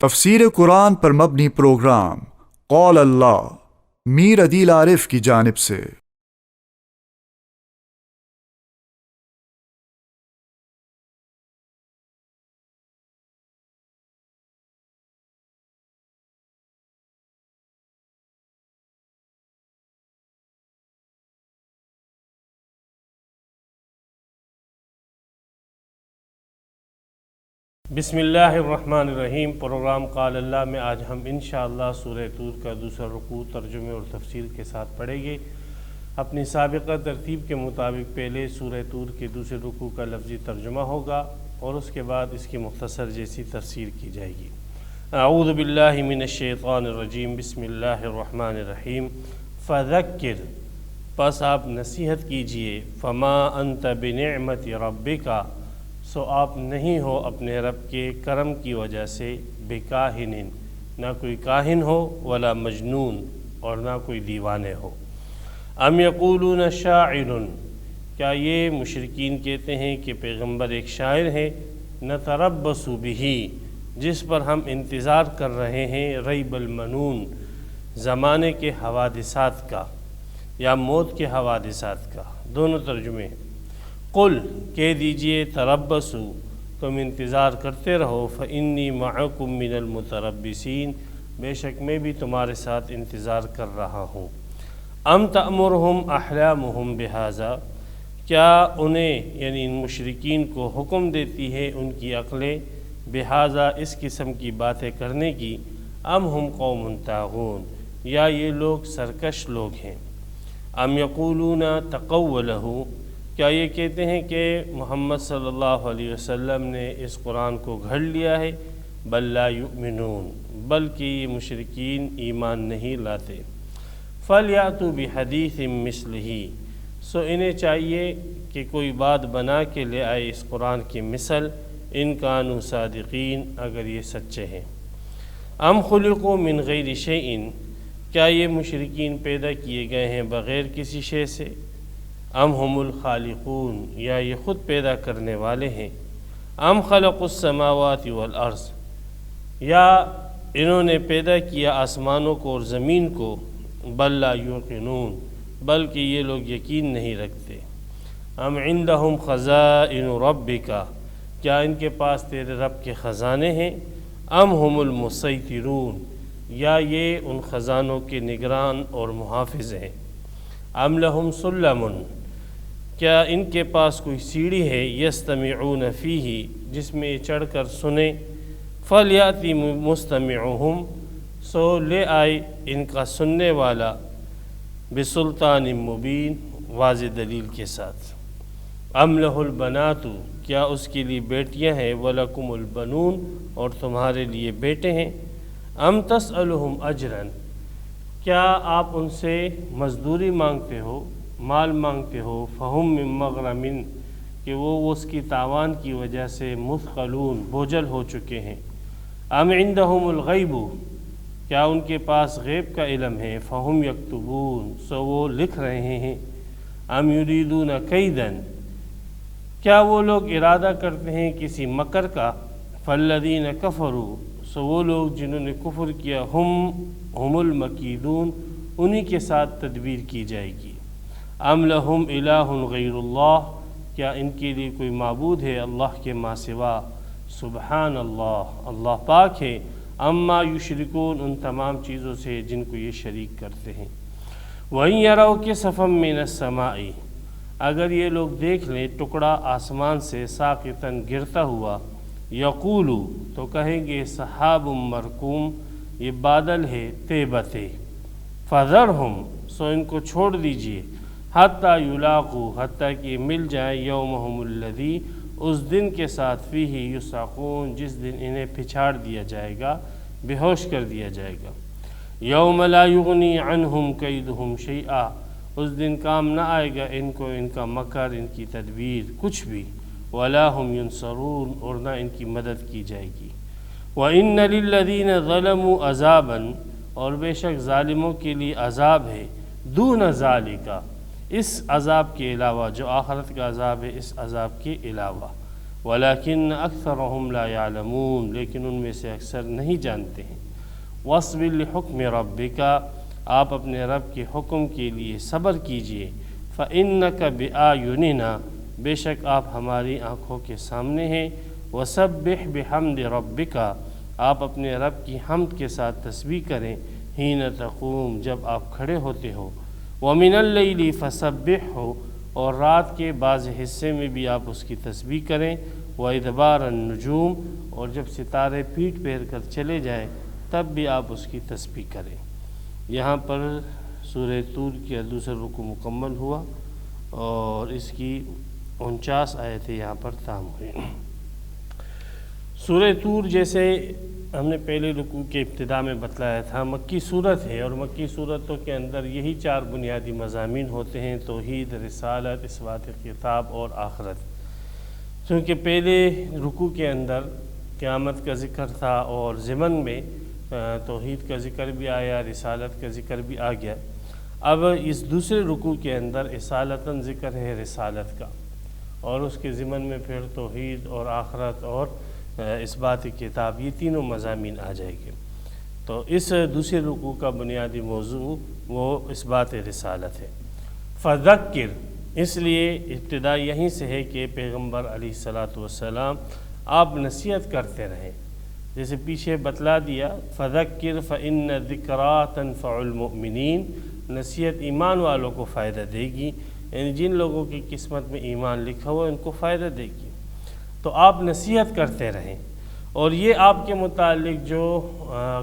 تفسیر قرآن پر مبنی پروگرام قول اللہ میر عدیل عارف کی جانب سے۔ بسم اللہ الرحمن الرحیم۔ پروگرام قال اللہ میں آج ہم انشاءاللہ سورہ طور کا دوسرا رکوع ترجمے اور تفسیر کے ساتھ پڑھیں گے۔ اپنی سابقہ ترتیب کے مطابق پہلے سورہ طور کے دوسرے رکوع کا لفظی ترجمہ ہوگا اور اس کے بعد اس کی مختصر جیسی تفسیر کی جائے گی۔ اعوذ باللہ من الشیطان الرجیم، بسم اللہ الرحمن الرحیم۔ فذکر، پس آپ نصیحت کیجئے، فما انت بنعمت ربک، سو آپ نہیں ہو اپنے رب کے کرم کی وجہ سے بکاہن، نہ کوئی کاہن ہو، ولا مجنون، اور نہ کوئی دیوانے ہو۔ ام یقولون شاعر، کیا یہ مشرکین کہتے ہیں کہ پیغمبر ایک شاعر ہے، نتربص بہ، جس پر ہم انتظار کر رہے ہیں، ریب المنون، زمانے کے حوادثات کا یا موت کے حوادثات کا، دونوں ترجمے۔ قل، کہہ دیجئے، تربصوا، تم انتظار کرتے رہو، فإنی معکم من المتربصین، بے شک میں بھی تمہارے ساتھ انتظار کر رہا ہوں۔ ام تأمرہم احلامہم بہذا، کیا انہیں یعنی ان مشرکین کو حکم دیتی ہے ان کی عقلیں بہذا، اس قسم کی باتیں کرنے کی، ام ہم قوم طاغون، یا یہ لوگ سرکش لوگ ہیں۔ ام یقولون تقولہ، کیا یہ کہتے ہیں کہ محمد صلی اللہ علیہ وسلم نے اس قرآن کو گھڑ لیا ہے، بل لا یؤمنون، بلکہ یہ مشرکین ایمان نہیں لاتے۔ فلیأتوا بحدیث مثلہ، سو انہیں چاہیے کہ کوئی بات بنا کے لے آئے اس قرآن کی مثل، ان کانوا صادقین، اگر یہ سچے ہیں۔ ام خلقوا من غیر شیء، کیا یہ مشرکین پیدا کیے گئے ہیں بغیر کسی شے سے، ام ہم الخالقون، یا یہ خود پیدا کرنے والے ہیں، ام خلقوا السماوات والارض، یا انہوں نے پیدا کیا آسمانوں کو اور زمین کو، بل لا یوقنون، بلکہ یہ لوگ یقین نہیں رکھتے۔ ام عندہم خزائن ربک، کیا ان کے پاس تیرے رب کے خزانے ہیں، ام ہم المسیطرون، یا یہ ان خزانوں کے نگران اور محافظ ہیں۔ ام لہم سلم، کیا ان کے پاس کوئی سیڑھی ہے، یستمعون فیہ، جس میں چڑھ کر سنیں، فلیأتی مستمعہم، سو لے آئے ان کا سننے والا، بسلطان مبین، واضح دلیل کے ساتھ۔ ام لہ البنات، کیا اس کے لیے بیٹیاں ہیں، ولکم البنون، اور تمہارے لیے بیٹے ہیں۔ ام تسألہم اجرا، کیا آپ ان سے مزدوری مانگتے ہو، مال مانگتے ہو، فہم من مغرم، کہ وہ اس کی تاوان کی وجہ سے مثقلون، بوجھل ہو چکے ہیں۔ ام عندہم الغیب، کیا ان کے پاس غیب کا علم ہے، فہم یکتبون، سو وہ لکھ رہے ہیں۔ ام یریدون کیدا، کیا وہ لوگ ارادہ کرتے ہیں کسی مکر کا، فالذین کفروا، سو وہ لوگ جنہوں نے کفر کیا، ہم المکیدون، انہی کے ساتھ تدبیر کی جائے گی۔ ام لہم الہ غیر اللہ، کیا ان کے لیے کوئی معبود ہے اللہ کے ماں سوا، سبحان اللہ، اللہ پاک ہے، اما یشرکون، ان تمام چیزوں سے جن کو یہ شریک کرتے ہیں۔ وَإِن يَرَوْا كِسَفًا مِّنَ السَّمَاءِ، اگر یہ لوگ دیکھ لیں ٹکڑا آسمان سے، ساقطاً گرتا ہوا، یقولو، تو کہیں گے، سحاب مرکوم، یہ بادل ہے تے بتے، فذرہم، سو ان کو چھوڑ دیجئے، حتی یلاقوا، حتیٰ کہ مل جائے، یومہم الذی، اس دن کے ساتھ، فیہ یصعقون، جس دن انہیں پھچاڑ دیا جائے گا، بے ہوش کر دیا جائے گا۔ یوم لا یغنی عنہم کیدہم شیئا، اس دن کام نہ آئے گا ان کو ان کا مکر، ان کی تدبیر، کچھ بھی، ولا ہم ینصرون، اور نہ ان کی مدد کی جائے گی۔ وَإِنَّ لِلَّذِينَ ظَلَمُوا عَذَابًا، اور بے شک ظالموں کے لیے عذاب ہے، دون ذالک، اس عذاب کے علاوہ، جو آخرت کا عذاب ہے اس عذاب کے علاوہ، ولیکن اکثرہم لا یعلمون، لیکن ان میں سے اکثر نہیں جانتے ہیں۔ واصبر لحکم ربک، آپ اپنے رب کے حکم کے لیے صبر کیجئے۔ فإنک بأعیننا، بے شک آپ ہماری آنکھوں کے سامنے ہیں۔ وسبح بحمد ربک، آپ اپنے رب کی حمد کے ساتھ تسبیح کریں۔ حین تقوم، جب آپ کھڑے ہوتے ہو۔ ومن اللیل فسبحہ، اور رات کے بعض حصے میں بھی آپ اس کی تسبیح کریں۔ وادبار النجوم، اور جب ستارے پیٹ پھیر کر چلے جائیں تب بھی آپ اس کی تسبیح کریں۔ یہاں پر سورہ طور کی دوسرا رکوع مکمل ہوا اور اس کی 49 آیتیں یہاں پر تام ہوئی۔ سورہ طور جیسے ہم نے پہلے رکوع کے ابتدا میں بتلایا تھا، مکی صورت ہے، اور مکی صورتوں کے اندر یہی 4 بنیادی مضامین ہوتے ہیں: توحید، رسالت، اثبات کتاب اور آخرت۔ چونکہ پہلے رکوع کے اندر قیامت کا ذکر تھا اور ضمن میں توحید کا ذکر بھی آیا، رسالت کا ذکر بھی آ گیا۔ اب اس دوسرے رکوع کے اندر اصالتاً ذکر ہے رسالت کا، اور اس کے ضمن میں پھر توحید اور آخرت اور اثبات کتاب، یہ تینوں مضامین آ جائیں گے۔ تو اس دوسرے رکوع کا بنیادی موضوع وہ اثبات رسالت ہے۔ فذکر، اس لیے ابتدا یہیں سے ہے کہ پیغمبر علیہ الصلاۃ والسلام آپ نصیحت کرتے رہیں، جیسے پیچھے بتلا دیا، فذکر فإن الذکریٰ تنفع المؤمنین، نصیحت ایمان والوں کو فائدہ دے گی، یعنی جن لوگوں کی قسمت میں ایمان لکھا ہوا ان کو فائدہ دے گی۔ تو آپ نصیحت کرتے رہیں، اور یہ آپ کے متعلق جو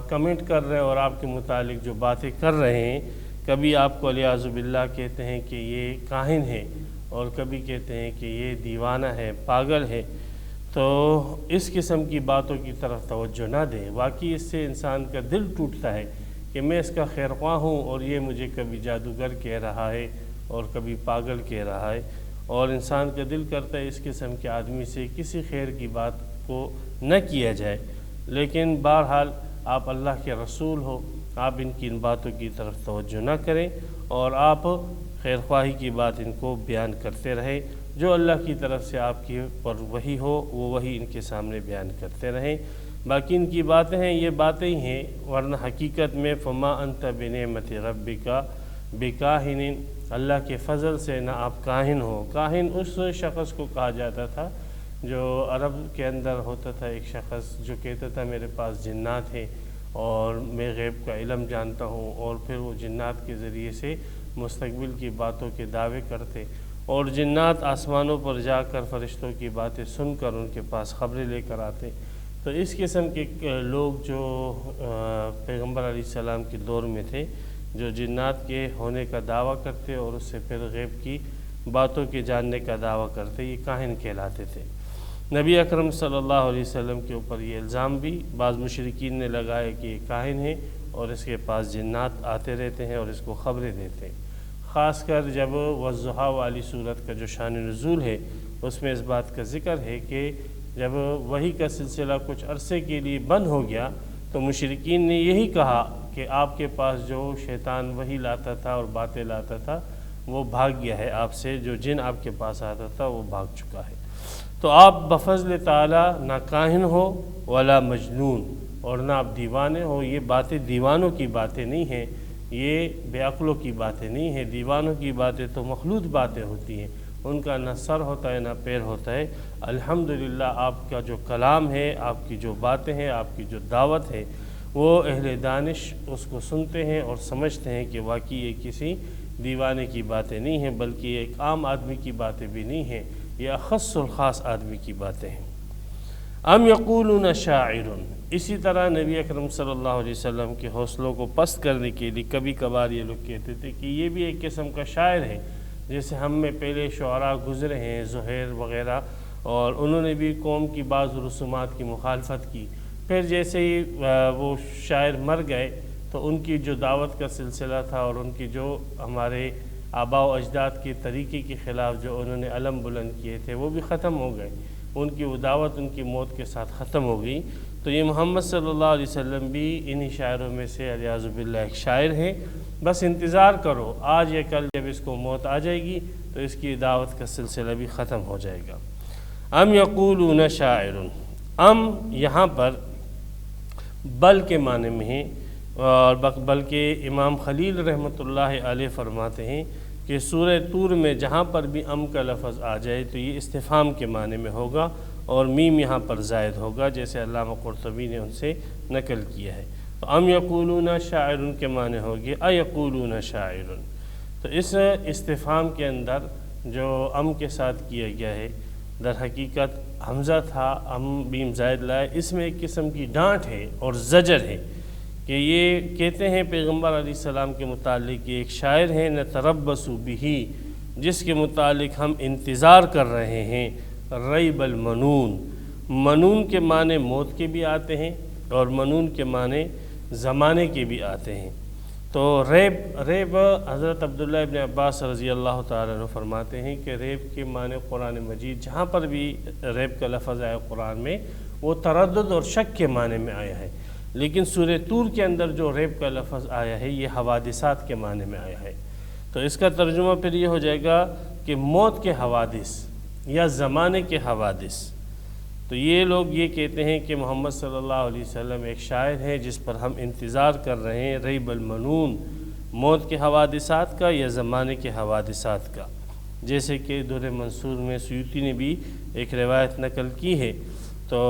کمنٹ کر رہے ہیں اور آپ کے متعلق جو باتیں کر رہے ہیں، کبھی آپ کو والعیاذ باللہ کہتے ہیں کہ یہ کاہن ہے، اور کبھی کہتے ہیں کہ یہ دیوانہ ہے، پاگل ہے، تو اس قسم کی باتوں کی طرف توجہ نہ دیں۔ واقعی اس سے انسان کا دل ٹوٹتا ہے کہ میں اس کا خیر خواہ ہوں اور یہ مجھے کبھی جادوگر کہہ رہا ہے اور کبھی پاگل کہہ رہا ہے، اور انسان کا دل کرتا ہے اس قسم کے آدمی سے کسی خیر کی بات کو نہ کیا جائے۔ لیکن بہرحال آپ اللہ کے رسول ہو، آپ ان کی ان باتوں کی طرف توجہ نہ کریں، اور آپ خیر خواہی کی بات ان کو بیان کرتے رہیں۔ جو اللہ کی طرف سے آپ کی پر وحی ہو وہ وحی ان کے سامنے بیان کرتے رہیں۔ باقی ان کی باتیں ہیں، یہ باتیں ہی ہیں، ورنہ حقیقت میں فما انت بنعمت ربک بکاہن، اللہ کے فضل سے نہ آپ کاہن ہو۔ کاہن اس شخص کو کہا جاتا تھا جو عرب کے اندر ہوتا تھا، ایک شخص جو کہتا تھا میرے پاس جنات ہیں اور میں غیب کا علم جانتا ہوں، اور پھر وہ جنات کے ذریعے سے مستقبل کی باتوں کے دعوے کرتے، اور جنات آسمانوں پر جا کر فرشتوں کی باتیں سن کر ان کے پاس خبریں لے کر آتے۔ تو اس قسم کے لوگ جو پیغمبر علیہ السلام کے دور میں تھے، جو جنات کے ہونے کا دعویٰ کرتے اور اس سے پھر غیب کی باتوں کے جاننے کا دعویٰ کرتے، یہ کاہن کہلاتے تھے۔ نبی اکرم صلی اللہ علیہ وسلم کے اوپر یہ الزام بھی بعض مشرکین نے لگایا کہ یہ کاہن ہے اور اس کے پاس جنات آتے رہتے ہیں اور اس کو خبریں دیتے ہیں۔ خاص کر جب والضحیٰ والی صورت کا جو شان نزول ہے اس میں اس بات کا ذکر ہے کہ جب وحی کا سلسلہ کچھ عرصے کے لیے بند ہو گیا تو مشرکین نے یہی کہا کہ آپ کے پاس جو شیطان وحی لاتا تھا اور باتیں لاتا تھا وہ بھاگ گیا ہے آپ سے، جو جن آپ کے پاس آتا تھا وہ بھاگ چکا ہے۔ تو آپ بفضل تعالیٰ نہ کاہن ہو ولا مجنون، اور نہ آپ دیوانے ہو۔ یہ باتیں دیوانوں کی باتیں نہیں ہیں، یہ بے عقلوں کی باتیں نہیں ہیں۔ دیوانوں کی باتیں تو مخلوط باتیں ہوتی ہیں، ان کا نہ سر ہوتا ہے نہ پیر ہوتا ہے۔ الحمدللہ آپ کا جو کلام ہے، آپ کی جو باتیں ہیں، آپ کی جو دعوت ہے، وہ اہل دانش اس کو سنتے ہیں اور سمجھتے ہیں کہ واقعی یہ کسی دیوانے کی باتیں نہیں ہیں، بلکہ یہ ایک عام آدمی کی باتیں بھی نہیں ہیں، یہ اخص الخاص آدمی کی باتیں ہیں۔ ام یقولون شاعر، اسی طرح نبی اکرم صلی اللہ علیہ وسلم کے حوصلوں کو پست کرنے کے لیے کبھی کبھار یہ لوگ کہتے تھے کہ یہ بھی ایک قسم کا شاعر ہے، جیسے ہم میں پہلے شعراء گزرے ہیں، زہیر وغیرہ، اور انہوں نے بھی قوم کی بعض رسومات کی مخالفت کی۔ پھر جیسے ہی وہ شاعر مر گئے تو ان کی جو دعوت کا سلسلہ تھا اور ان کی جو ہمارے آباء و اجداد کے طریقے کے خلاف جو انہوں نے علم بلند کیے تھے وہ بھی ختم ہو گئے، ان کی وہ دعوت ان کی موت کے ساتھ ختم ہو گئی۔ تو یہ محمد صلی اللہ علیہ وسلم بھی انہی شاعروں میں سے والعیاذ باللہ ایک شاعر ہیں۔ بس انتظار کرو، آج یا کل جب اس کو موت آ جائے گی تو اس کی دعوت کا سلسلہ بھی ختم ہو جائے گا۔ ام یقولون شاعر، ام یہاں پر بل کے معنی میں ہے، اور بلکہ امام خلیل رحمۃ اللہ علیہ فرماتے ہیں کہ سورہ طور میں جہاں پر بھی ام کا لفظ آ جائے تو یہ استفہام کے معنی میں ہوگا اور میم یہاں پر زائد ہوگا، جیسے علامہ قرطبی نے ان سے نقل کیا ہے۔ تو ام یقولون شاعر کے معنی ہوگی ایقولون شاعر۔ تو اس استفہام کے اندر جو ام کے ساتھ کیا گیا ہے، در حقیقت حمزہ تھا، ام میم زائد لائے، اس میں ایک قسم کی ڈانٹ ہے اور زجر ہے کہ یہ کہتے ہیں پیغمبر علیہ السلام کے متعلق کہ ایک شاعر ہیں نتربص بہ، جس کے متعلق ہم انتظار کر رہے ہیں، ریب المنون۔ منون کے معنی موت کے بھی آتے ہیں اور منون کے معنی زمانے کے بھی آتے ہیں۔ تو ریب حضرت عبداللہ ابن عباس رضی اللہ تعالیٰ عنہ فرماتے ہیں کہ ریب کے معنی قرآن مجید جہاں پر بھی ریب کا لفظ آیا قرآن میں وہ تردد اور شک کے معنی میں آیا ہے، لیکن سورہ طور کے اندر جو ریب کا لفظ آیا ہے یہ حوادثات کے معنی میں آیا ہے۔ تو اس کا ترجمہ پھر یہ ہو جائے گا کہ موت کے حوادث یا زمانے کے حوادث۔ تو یہ لوگ یہ کہتے ہیں کہ محمد صلی اللہ علیہ وسلم ایک شاعر ہے جس پر ہم انتظار کر رہے ہیں، ریب المنون، موت کے حوادثات کا یا زمانے کے حوادثات کا، جیسے کہ در منصور میں سیوطی نے بھی ایک روایت نقل کی ہے۔ تو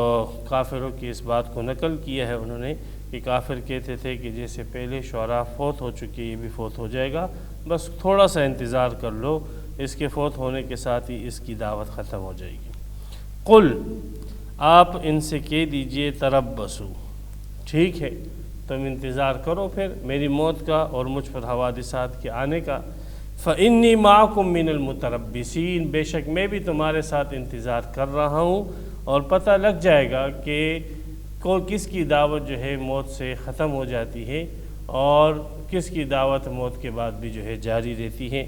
کافروں کی اس بات کو نقل کیا ہے انہوں نے کہ کافر کہتے تھے کہ جیسے پہلے شعراء فوت ہو چکے یہ بھی فوت ہو جائے گا، بس تھوڑا سا انتظار کر لو، اس کے فوت ہونے کے ساتھ ہی اس کی دعوت ختم ہو جائے گی۔ قل، آپ ان سے کہہ دیجئے تربصوا، ٹھیک ہے تم انتظار کرو پھر میری موت کا اور مجھ پر حوادثات کے آنے کا۔ فإنی معکم من المتربصین، بے شک میں بھی تمہارے ساتھ انتظار کر رہا ہوں، اور پتہ لگ جائے گا کہ کس کی دعوت جو ہے موت سے ختم ہو جاتی ہے اور کس کی دعوت موت کے بعد بھی جو ہے جاری رہتی ہے،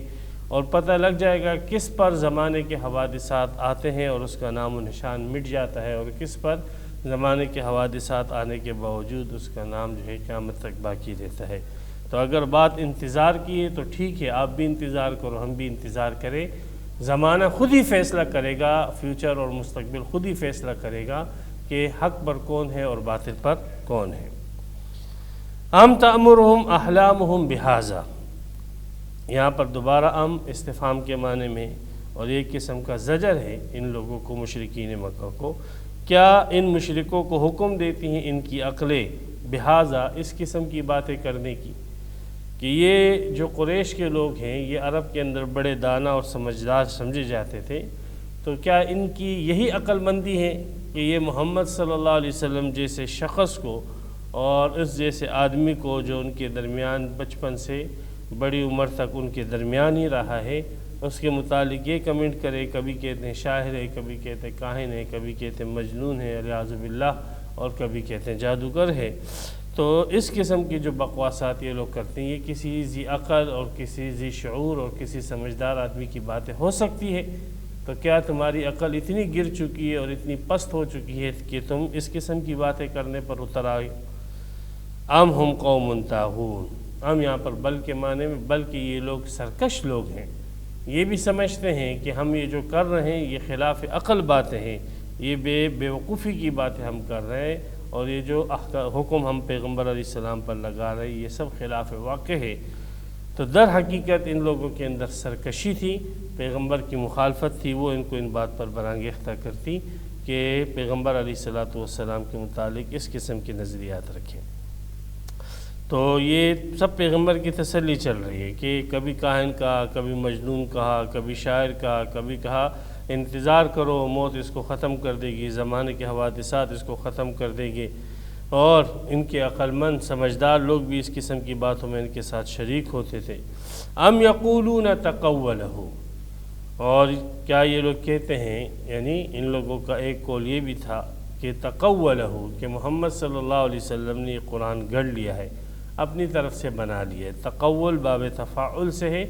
اور پتہ لگ جائے گا کس پر زمانے کے حوادثات آتے ہیں اور اس کا نام و نشان مٹ جاتا ہے، اور کس پر زمانے کے حوادثات آنے کے باوجود اس کا نام جو ہے قیامت تک باقی رہتا ہے۔ تو اگر بات انتظار کی ہے تو ٹھیک ہے، آپ بھی انتظار کرو، ہم بھی انتظار کریں، زمانہ خود ہی فیصلہ کرے گا، فیوچر اور مستقبل خود ہی فیصلہ کرے گا کہ حق پر کون ہے اور باطل پر کون ہے۔ ام تأمرہم احلامہم بہذا، یہاں پر دوبارہ ام استفہام کے معنی میں اور ایک قسم کا زجر ہے ان لوگوں کو، مشرکین مکہ کو، کیا ان مشرکوں کو حکم دیتی ہیں ان کی عقلیں بہذا، اس قسم کی باتیں کرنے کی، کہ یہ جو قریش کے لوگ ہیں یہ عرب کے اندر بڑے دانا اور سمجھدار سمجھے جاتے تھے، تو کیا ان کی یہی عقل مندی ہے کہ یہ محمد صلی اللہ علیہ وسلم جیسے شخص کو اور اس جیسے آدمی کو جو ان کے درمیان بچپن سے بڑی عمر تک ان کے درمیان ہی رہا ہے، اس کے متعلق یہ کمنٹ کرے، کبھی کہتے ہیں شاعر ہے، کبھی کہتے ہیں کاہن ہے، کبھی کہتے ہیں مجنون ہے والعیاذ باللہ، اور کبھی کہتے ہیں جادوگر ہے۔ تو اس قسم کی جو بکواسات یہ لوگ کرتے ہیں، یہ کسی ذی عقل اور کسی ذی شعور اور کسی سمجھدار آدمی کی باتیں ہو سکتی ہے؟ تو کیا تمہاری عقل اتنی گر چکی ہے اور اتنی پست ہو چکی ہے کہ تم اس قسم کی باتیں کرنے پر اتر آئے؟ ام ہم قوم طاغون، ہم یہاں پر بل کے معنی میں، بلکہ یہ لوگ سرکش لوگ ہیں، یہ بھی سمجھتے ہیں کہ ہم یہ جو کر رہے ہیں یہ خلاف عقل باتیں ہیں، یہ بے وقوفی کی باتیں ہم کر رہے ہیں، اور یہ جو حکم ہم پیغمبر علیہ السلام پر لگا رہے ہیں یہ سب خلاف واقع ہے۔ تو در حقیقت ان لوگوں کے اندر سرکشی تھی، پیغمبر کی مخالفت تھی، وہ ان کو ان بات پر برانگیختہ کرتی کہ پیغمبر علیہ السلام کے متعلق اس قسم کے نظریات رکھیں۔ تو یہ سب پیغمبر کی تسلی چل رہی ہے کہ کبھی کاہن کہا، کبھی مجنون کہا، کبھی شاعر کہا، کبھی کہا انتظار کرو موت اس کو ختم کر دے گی، زمانے کے حوادثات اس کو ختم کر دے گی، اور ان کے عقل مند سمجھدار لوگ بھی اس قسم کی باتوں میں ان کے ساتھ شریک ہوتے تھے۔ ام یقولون تقولہ، اور کیا یہ لوگ کہتے ہیں، یعنی ان لوگوں کا ایک قول یہ بھی تھا کہ تقولہ، کہ محمد صلی اللہ علیہ وسلم نے یہ قرآن گھڑ لیا ہے، اپنی طرف سے بنا لیا ہے۔ تقول باب تفاعل سے ہے،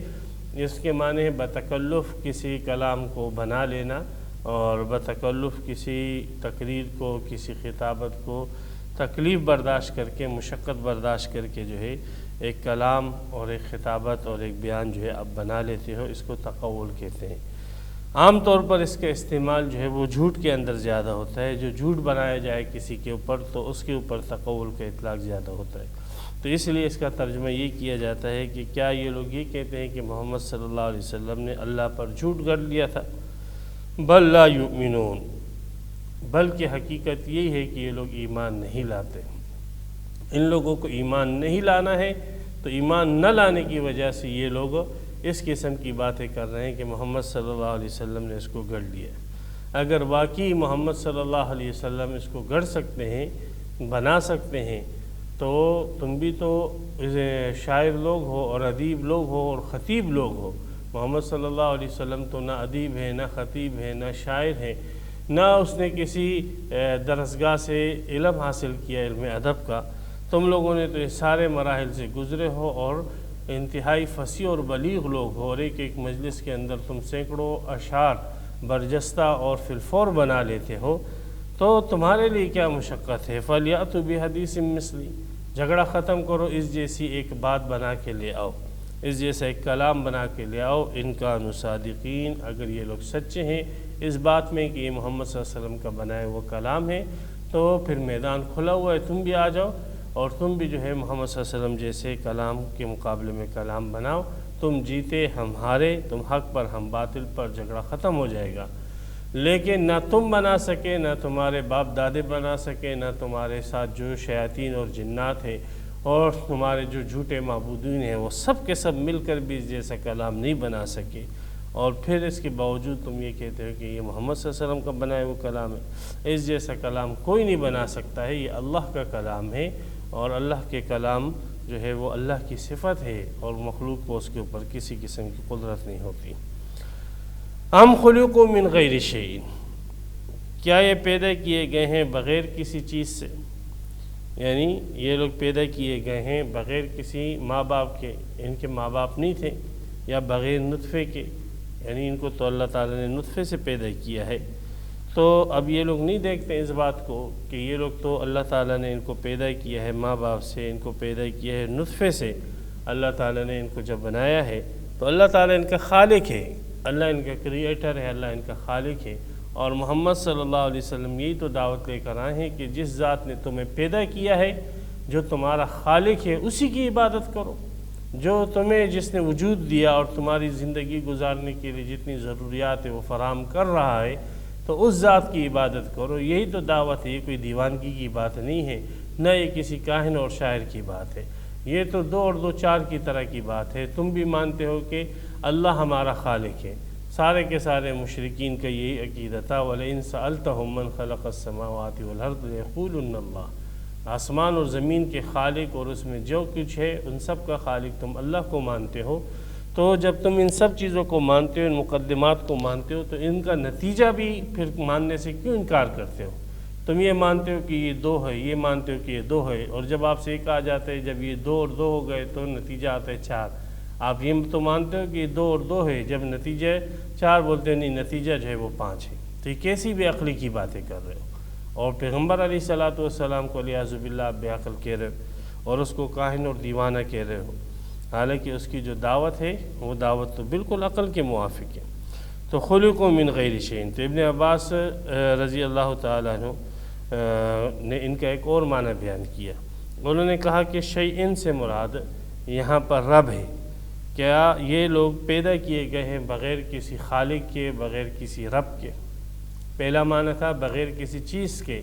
اس کے معنی ہے بتکلف کسی کلام کو بنا لینا، اور بتکلف کسی تقریر کو، کسی خطابت کو تکلیف برداشت کر کے، مشقت برداشت کر کے جو ہے ایک کلام اور ایک خطابت اور ایک بیان جو ہے اب بنا لیتے ہو، اس کو تقول کہتے ہیں۔ عام طور پر اس کا استعمال جو ہے وہ جھوٹ کے اندر زیادہ ہوتا ہے، جو جھوٹ بنایا جائے کسی کے اوپر تو اس کے اوپر تقول کا اطلاق زیادہ ہوتا ہے، تو اس لیے اس کا ترجمہ یہ کیا جاتا ہے کہ کیا یہ لوگ یہ کہتے ہیں کہ محمد صلی اللہ علیہ وسلم نے اللہ پر جھوٹ گڑھ لیا تھا؟ بل لا یؤمنون، بلکہ حقیقت یہی ہے کہ یہ لوگ ایمان نہیں لاتے۔ ان لوگوں کو ایمان نہیں لانا ہے، تو ایمان نہ لانے کی وجہ سے یہ لوگ اس قسم کی باتیں کر رہے ہیں کہ محمد صلی اللہ علیہ وسلم نے اس کو گڑھ لیا۔ اگر واقعی محمد صلی اللہ علیہ وسلم اس کو گڑھ سکتے ہیں، بنا سکتے ہیں، تو تم بھی تو شاعر لوگ ہو اور ادیب لوگ ہو اور خطیب لوگ ہو۔ محمد صلی اللہ علیہ وسلم تو نہ ادیب ہے، نہ خطیب ہے، نہ شاعر ہے، نہ اس نے کسی درسگاہ سے علم حاصل کیا علم ادب کا۔ تم لوگوں نے تو یہ سارے مراحل سے گزرے ہو اور انتہائی فصیح اور بلیغ لوگ ہو، اور ایک ایک مجلس کے اندر تم سینکڑوں اشعار برجستہ اور فی الفور بنا لیتے ہو، تو تمہارے لیے کیا مشقت ہے؟ فَلْيَأْتُوا بِحَدِيثٍ مِثْلِهِ، جھگڑا ختم کرو، اس جیسی ایک بات بنا کے لے آؤ، اس جیسا ایک کلام بنا کے لے آؤ، ان کانوا صادقین، اگر یہ لوگ سچے ہیں اس بات میں کہ یہ محمد صلی اللہ علیہ وسلم کا بنایا وہ کلام ہے، تو پھر میدان کھلا ہوا ہے، تم بھی آ جاؤ اور تم بھی جو ہے محمد صلی اللہ علیہ وسلم جیسے کلام کے مقابلے میں کلام بناؤ، تم جیتے ہم ہارے، تم حق پر ہم باطل پر، جھگڑا ختم ہو جائے گا۔ لیکن نہ تم بنا سکے، نہ تمہارے باپ دادے بنا سکے، نہ تمہارے ساتھ جو شیاطین اور جنات ہیں اور تمہارے جو جھوٹے معبودین ہیں وہ سب کے سب مل کر بھی اس جیسا کلام نہیں بنا سکے، اور پھر اس کے باوجود تم یہ کہتے ہو کہ یہ محمد صلی اللہ علیہ وسلم کا بنایا وہ کلام ہے۔ اس جیسا کلام کوئی نہیں بنا سکتا ہے، یہ اللہ کا کلام ہے، اور اللہ کے کلام جو ہے وہ اللہ کی صفت ہے، اور مخلوق کو اس کے اوپر کسی قسم کی قدرت نہیں ہوتی۔ ام خلقوا من غیر شیء، کیا یہ پیدا کیے گئے ہیں بغیر کسی چیز سے؟ یعنی یہ لوگ پیدا کیے گئے ہیں بغیر کسی ماں باپ کے، ان کے ماں باپ نہیں تھے، یا بغیر نطفے کے، یعنی ان کو تو اللہ تعالیٰ نے نطفے سے پیدا کیا ہے۔ تو اب یہ لوگ نہیں دیکھتے اس بات کو کہ یہ لوگ تو اللہ تعالیٰ نے ان کو پیدا کیا ہے ماں باپ سے، ان کو پیدا کیا ہے نطفے سے، اللہ تعالیٰ نے ان کو جب بنایا ہے تو اللہ تعالیٰ ان کا خالق ہے، اللہ ان کا کریٹر ہے، اللہ ان کا خالق ہے۔ اور محمد صلی اللہ علیہ وسلم یہی تو دعوت لے کر آئے ہیں کہ جس ذات نے تمہیں پیدا کیا ہے، جو تمہارا خالق ہے، اسی کی عبادت کرو، جو تمہیں جس نے وجود دیا اور تمہاری زندگی گزارنے کے لیے جتنی ضروریات ہے وہ فراہم کر رہا ہے، تو اس ذات کی عبادت کرو۔ یہی تو دعوت ہے، یہ کوئی دیوانگی کی بات نہیں ہے، نہ یہ کسی کاہن اور شاعر کی بات ہے، یہ تو دو اور دو چار کی طرح کی بات ہے۔ تم بھی مانتے ہو کہ اللہ ہمارا خالق ہے، سارے کے سارے مشرکین کا یہی عقیدہ تھا، وَلَئِن سَأَلْتَهُم مَّن خَلَقَ السَّمَاوَاتِ وَالْأَرْضَ لَيَقُولُنَّ اللَّهُ، آسمان اور زمین کے خالق اور اس میں جو کچھ ہے ان سب کا خالق تم اللہ کو مانتے ہو، تو جب تم ان سب چیزوں کو مانتے ہو، ان مقدمات کو مانتے ہو، تو ان کا نتیجہ بھی پھر ماننے سے کیوں انکار کرتے ہو؟ تم یہ مانتے ہو کہ یہ دو ہے، یہ مانتے ہو کہ یہ دو ہے، اور جب آپ سے یہ کہا جاتا ہے جب یہ دو اور دو ہو گئے تو نتیجہ آتا ہے چار، آپ یہ تو مانتے ہو کہ یہ دو اور دو ہے، جب نتیجہ چار بولتے ہیں نہیں، نتیجہ جو ہے وہ پانچ ہے، تو یہ کیسی بے عقلی کی باتیں کر رہے ہو؟ اور پیغمبر علیہ الصلوۃ والسلام کو والعیاذ باللہ آپ بے عقل کہہ رہے ہو، اور اس کو کاہن اور دیوانہ کہہ رہے ہو، حالانکہ اس کی جو دعوت ہے وہ دعوت تو بالکل عقل کے موافق ہے۔ تو خلقوا من غیر شیء، تو ابن عباس رضی اللہ تعالیٰ عنہ نے ان کا ایک اور معنی بیان کیا، انہوں نے کہا کہ شیئن سے مراد یہاں پر رب ہے، کیا یہ لوگ پیدا کیے گئے ہیں بغیر کسی خالق کے، بغیر کسی رب کے؟ پہلا معنی تھا بغیر کسی چیز کے،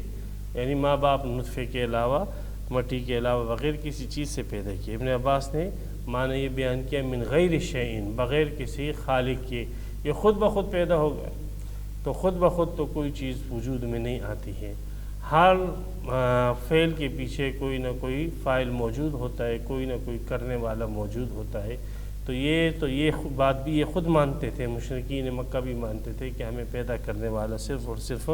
یعنی ماں باپ نطفے کے علاوہ، مٹی کے علاوہ بغیر کسی چیز سے پیدا کیے۔ ابن عباس نے معنی یہ بیان کیا من غیر شیئن، بغیر کسی خالق کے، یہ خود بخود پیدا ہو گئے، تو خود بخود تو کوئی چیز وجود میں نہیں آتی ہے، ہر فعل کے پیچھے کوئی نہ کوئی فاعل موجود ہوتا ہے، کوئی نہ کوئی کرنے والا موجود ہوتا ہے۔ تو یہ بات بھی یہ خود مانتے تھے، مشرکین مکہ بھی مانتے تھے کہ ہمیں پیدا کرنے والا صرف اور صرف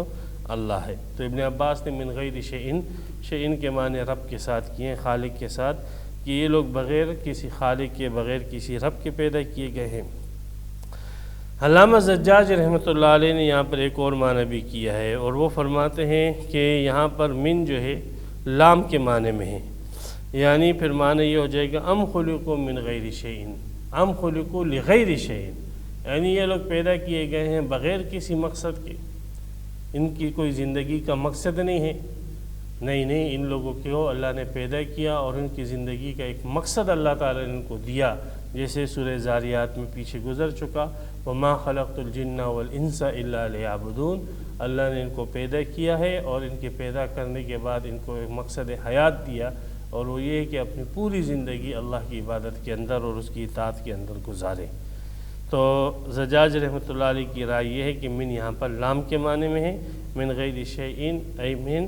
اللہ ہے۔ تو ابن عباس نے من غیر شیئن، شیئن کے معنی رب کے ساتھ کیے ہیں، خالق کے ساتھ، کہ یہ لوگ بغیر کسی خالق کے، بغیر کسی رب کے پیدا کیے گئے ہیں۔ علامہ زجاج رحمۃ اللہ علیہ نے یہاں پر ایک اور معنی بھی کیا ہے، اور وہ فرماتے ہیں کہ یہاں پر من جو ہے لام کے معنی میں ہے، یعنی پھر معنی یہ ہو جائے گا ام خلقوا من غیر شیئن، ام خلقوا لغیر شیئن، یعنی یہ لوگ پیدا کیے گئے ہیں بغیر کسی مقصد کے، ان کی کوئی زندگی کا مقصد نہیں ہے، نہیں، ان لوگوں کو اللہ نے پیدا کیا اور ان کی زندگی کا ایک مقصد اللہ تعالیٰ نے ان کو دیا، جیسے سورہ زاریات میں پیچھے گزر چکا، وَمَا خَلَقْتُ الْجِنَّ وَالْإِنسَ إِلَّا لِيَعْبُدُونَ، اللہ نے ان کو پیدا کیا ہے اور ان کے پیدا کرنے کے بعد ان کو ایک مقصد حیات دیا، اور وہ یہ ہے کہ اپنی پوری زندگی اللہ کی عبادت کے اندر اور اس کی اطاعت کے اندر گزارے۔ تو زجاج رحمۃ اللہ علیہ کی رائے یہ ہے کہ من یہاں پر لام کے معنی میں ہے، من غیر شیئن ای من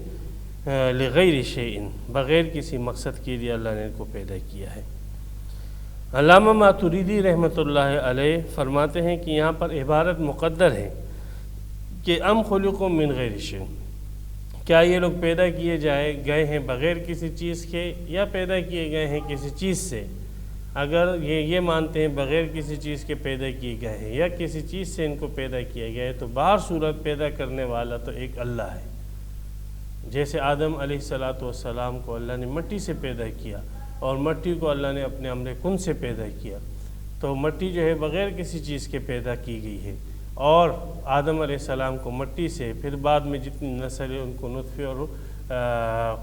لغیر شیئن، بغیر کسی مقصد کے لیے اللہ نے ان کو پیدا کیا ہے۔ علامہ ماتریدی رحمۃ اللہ علیہ فرماتے ہیں کہ یہاں پر عبارت مقدر ہے کہ ام خلقوا من غیر شیء، کیا یہ لوگ پیدا کیے گئے ہیں بغیر کسی چیز کے یا پیدا کیے گئے ہیں کسی چیز سے؟ اگر یہ مانتے ہیں بغیر کسی چیز کے پیدا کیے گئے ہیں یا کسی چیز سے ان کو پیدا کیا گیا ہے، تو باہر صورت پیدا کرنے والا تو ایک اللہ ہے۔ جیسے آدم علیہ السلام کو اللہ نے مٹی سے پیدا کیا اور مٹی کو اللہ نے اپنے امر کن سے پیدا کیا، تو مٹی جو ہے بغیر کسی چیز کے پیدا کی گئی ہے، اور آدم علیہ السلام کو مٹی سے، پھر بعد میں جتنی نسل ہے ان کو نطفے اور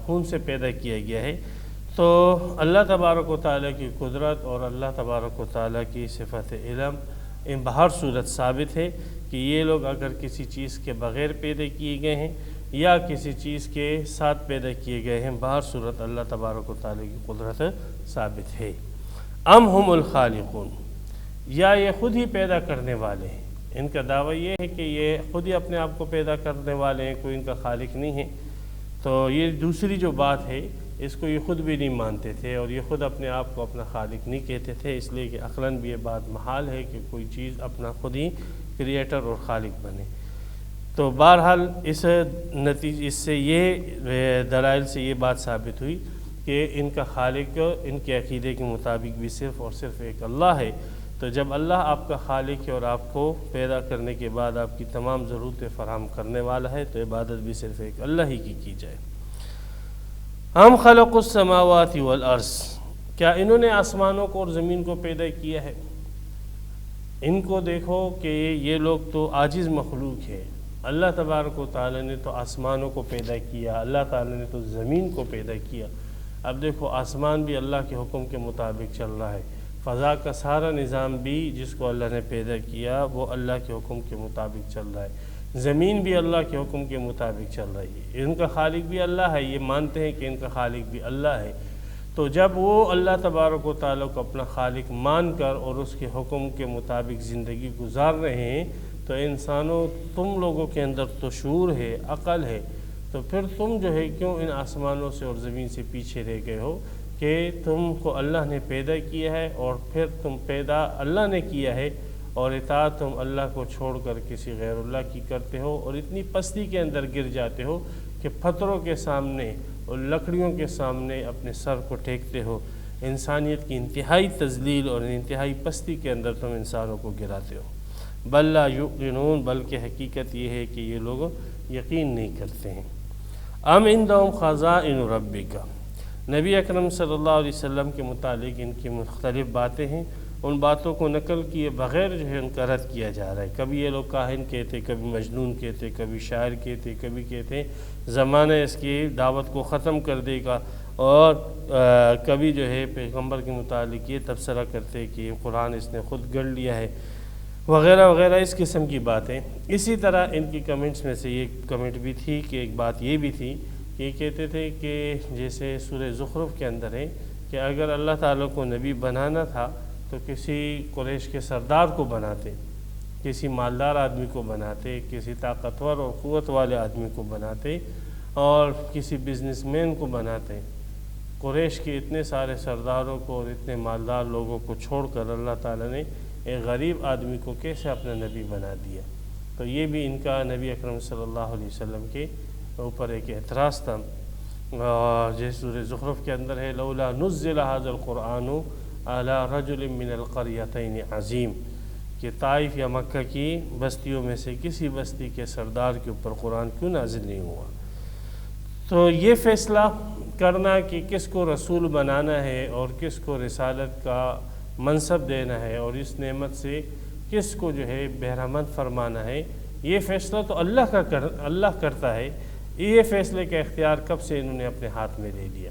خون سے پیدا کیا گیا ہے۔ تو اللہ تبارک و تعالیٰ کی قدرت اور اللہ تبارک و تعالیٰ کی صفت علم ان بہر صورت ثابت ہے کہ یہ لوگ اگر کسی چیز کے بغیر پیدا کیے گئے ہیں یا کسی چیز کے ساتھ پیدا کیے گئے ہیں، بہر صورت اللہ تبارک و تعالیٰ کی قدرت ثابت ہے۔ ام ہم الخالقون، یا یہ خود ہی پیدا کرنے والے ہیں۔ ان کا دعویٰ یہ ہے کہ یہ خود ہی اپنے آپ کو پیدا کرنے والے ہیں، کوئی ان کا خالق نہیں ہے۔ تو یہ دوسری جو بات ہے اس کو یہ خود بھی نہیں مانتے تھے اور یہ خود اپنے آپ کو اپنا خالق نہیں کہتے تھے، اس لیے کہ عقلاً بھی یہ بات محال ہے کہ کوئی چیز اپنا خود ہی کریٹر اور خالق بنے۔ تو بہرحال اس سے یہ دلائل سے یہ بات ثابت ہوئی کہ ان کا خالق ان کے عقیدے کے مطابق بھی صرف اور صرف ایک اللہ ہے۔ تو جب اللہ آپ کا خالق ہے اور آپ کو پیدا کرنے کے بعد آپ کی تمام ضرورتیں فراہم کرنے والا ہے، تو عبادت بھی صرف ایک اللہ ہی کی جائے۔ ہم خلق السماوات والارض، کیا انہوں نے آسمانوں کو اور زمین کو پیدا کیا ہے؟ ان کو دیکھو کہ یہ لوگ تو عاجز مخلوق ہے، اللہ تبارک و تعالی نے تو آسمانوں کو پیدا کیا، اللہ تعالی نے تو زمین کو پیدا کیا۔ اب دیکھو آسمان بھی اللہ کے حکم کے مطابق چل رہا ہے، فضا کا سارا نظام بھی جس کو اللہ نے پیدا کیا وہ اللہ کے حکم کے مطابق چل رہا ہے، زمین بھی اللہ کے حکم کے مطابق چل رہی ہے۔ ان کا خالق بھی اللہ ہے، یہ مانتے ہیں کہ ان کا خالق بھی اللہ ہے۔ تو جب وہ اللہ تبارک و تعالیٰ کو اپنا خالق مان کر اور اس کے حکم کے مطابق زندگی گزار رہے ہیں، تو انسانوں تم لوگوں کے اندر تو شعور ہے، عقل ہے، تو پھر تم جو ہے کیوں ان آسمانوں سے اور زمین سے پیچھے رہ گئے ہو کہ تم کو اللہ نے پیدا کیا ہے اور پھر تم پیدا اللہ نے کیا ہے اور اطاعت تم اللہ کو چھوڑ کر کسی غیر اللہ کی کرتے ہو اور اتنی پستی کے اندر گر جاتے ہو کہ پتھروں کے سامنے اور لکڑیوں کے سامنے اپنے سر کو ٹیکتے ہو۔ انسانیت کی انتہائی تذلیل اور انتہائی پستی کے اندر تم انسانوں کو گراتے ہو۔ بل لا یوقنون، بلکہ حقیقت یہ ہے کہ یہ لوگ یقین نہیں کرتے ہیں۔ ام عندہم خزائن ربک، نبی اکرم صلی اللہ علیہ وسلم کے متعلق ان کی مختلف باتیں ہیں، ان باتوں کو نقل کیے بغیر جو ہے ان کا رد کیا جا رہا ہے۔ کبھی یہ لوگ کاہن کہتے، کبھی مجنون کہتے، کبھی شاعر کہتے، کبھی کہتے زمانہ اس کی دعوت کو ختم کر دے گا، اور کبھی جو ہے پیغمبر کے متعلق یہ تبصرہ کرتے کہ یہ قرآن اس نے خود گڑھ لیا ہے، وغیرہ وغیرہ اس قسم کی باتیں۔ اسی طرح ان کی کمنٹس میں سے یہ کمنٹ بھی تھی کہ ایک بات یہ بھی تھی کہ یہ کہتے تھے کہ جیسے سورہ زخرف کے اندر ہے کہ اگر اللہ تعالیٰ کو نبی بنانا تھا تو کسی قریش کے سردار کو بناتے، کسی مالدار آدمی کو بناتے، کسی طاقتور اور قوت والے آدمی کو بناتے، اور کسی بزنس مین کو بناتے۔ قریش کے اتنے سارے سرداروں کو اور اتنے مالدار لوگوں کو چھوڑ کر اللہ تعالیٰ نے ایک غریب آدمی کو کیسے اپنا نبی بنا دیا؟ تو یہ بھی ان کا نبی اکرم صلی اللہ علیہ وسلم کے اوپر ایک اعتراض تھا۔ جیسے سورہ زخرف کے اندر ہے لولا نزل هذا القرآن على رجل من القریتین عظیم، کہ طائف یا مکہ کی بستیوں میں سے کسی بستی کے سردار کے اوپر قرآن کیوں نازل نہیں ہوا؟ تو یہ فیصلہ کرنا کہ کس کو رسول بنانا ہے اور کس کو رسالت کا منصب دینا ہے اور اس نعمت سے کس کو جو ہے بہرامند فرمانا ہے، یہ فیصلہ تو اللہ کرتا ہے۔ یہ فیصلے کا اختیار کب سے انہوں نے اپنے ہاتھ میں لے لیا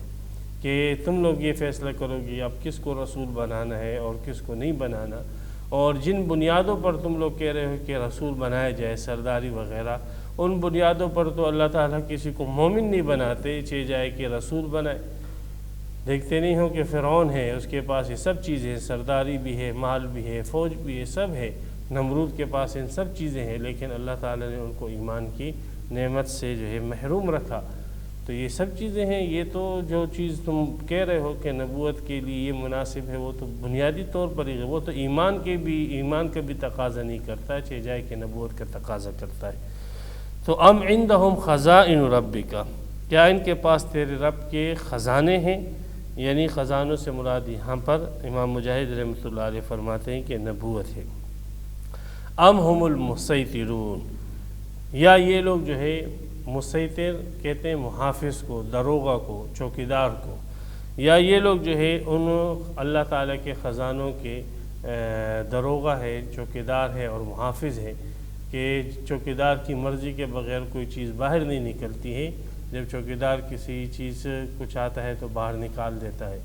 کہ تم لوگ یہ فیصلہ کرو گے اب کس کو رسول بنانا ہے اور کس کو نہیں بنانا، اور جن بنیادوں پر تم لوگ کہہ رہے ہو کہ رسول بنایا جائے، سرداری وغیرہ، ان بنیادوں پر تو اللہ تعالیٰ کسی کو مومن نہیں بناتے، چاہے جائے کہ رسول بنائے۔ دیکھتے نہیں ہو کہ فرعون ہے، اس کے پاس یہ سب چیزیں ہیں، سرداری بھی ہے، مال بھی ہے، فوج بھی ہے، سب ہے۔ نمرود کے پاس ان سب چیزیں ہیں، لیکن اللہ تعالیٰ نے ان کو ایمان کی نعمت سے جو ہے محروم رکھا۔ تو یہ سب چیزیں ہیں، یہ تو جو چیز تم کہہ رہے ہو کہ نبوت کے لیے یہ مناسب ہے، وہ تو بنیادی طور پر ہی، وہ تو ایمان کا بھی تقاضا نہیں کرتا ہے، چاہے جائے کہ نبوت کا تقاضا کرتا ہے۔ تو ام عندہم خزائن ربک، کیا ان کے پاس تیرے رب کے خزانے ہیں؟ یعنی خزانوں سے مراد یہاں پر امام مجاہد رحمۃ اللہ علیہ فرماتے ہیں کہ نبوت ہے۔ ام ہم المسیطرون، یا یہ لوگ جو ہے، مسیطر کہتے ہیں محافظ کو، دروغہ کو، چوکیدار کو، یا یہ لوگ جو ہے ان اللہ تعالیٰ کے خزانوں کے دروغہ ہے، چوکیدار ہے اور محافظ ہے، کہ چوکیدار کی مرضی کے بغیر کوئی چیز باہر نہیں نکلتی ہے، جب چوکیدار کسی چیز کو چاہتا ہے تو باہر نکال دیتا ہے۔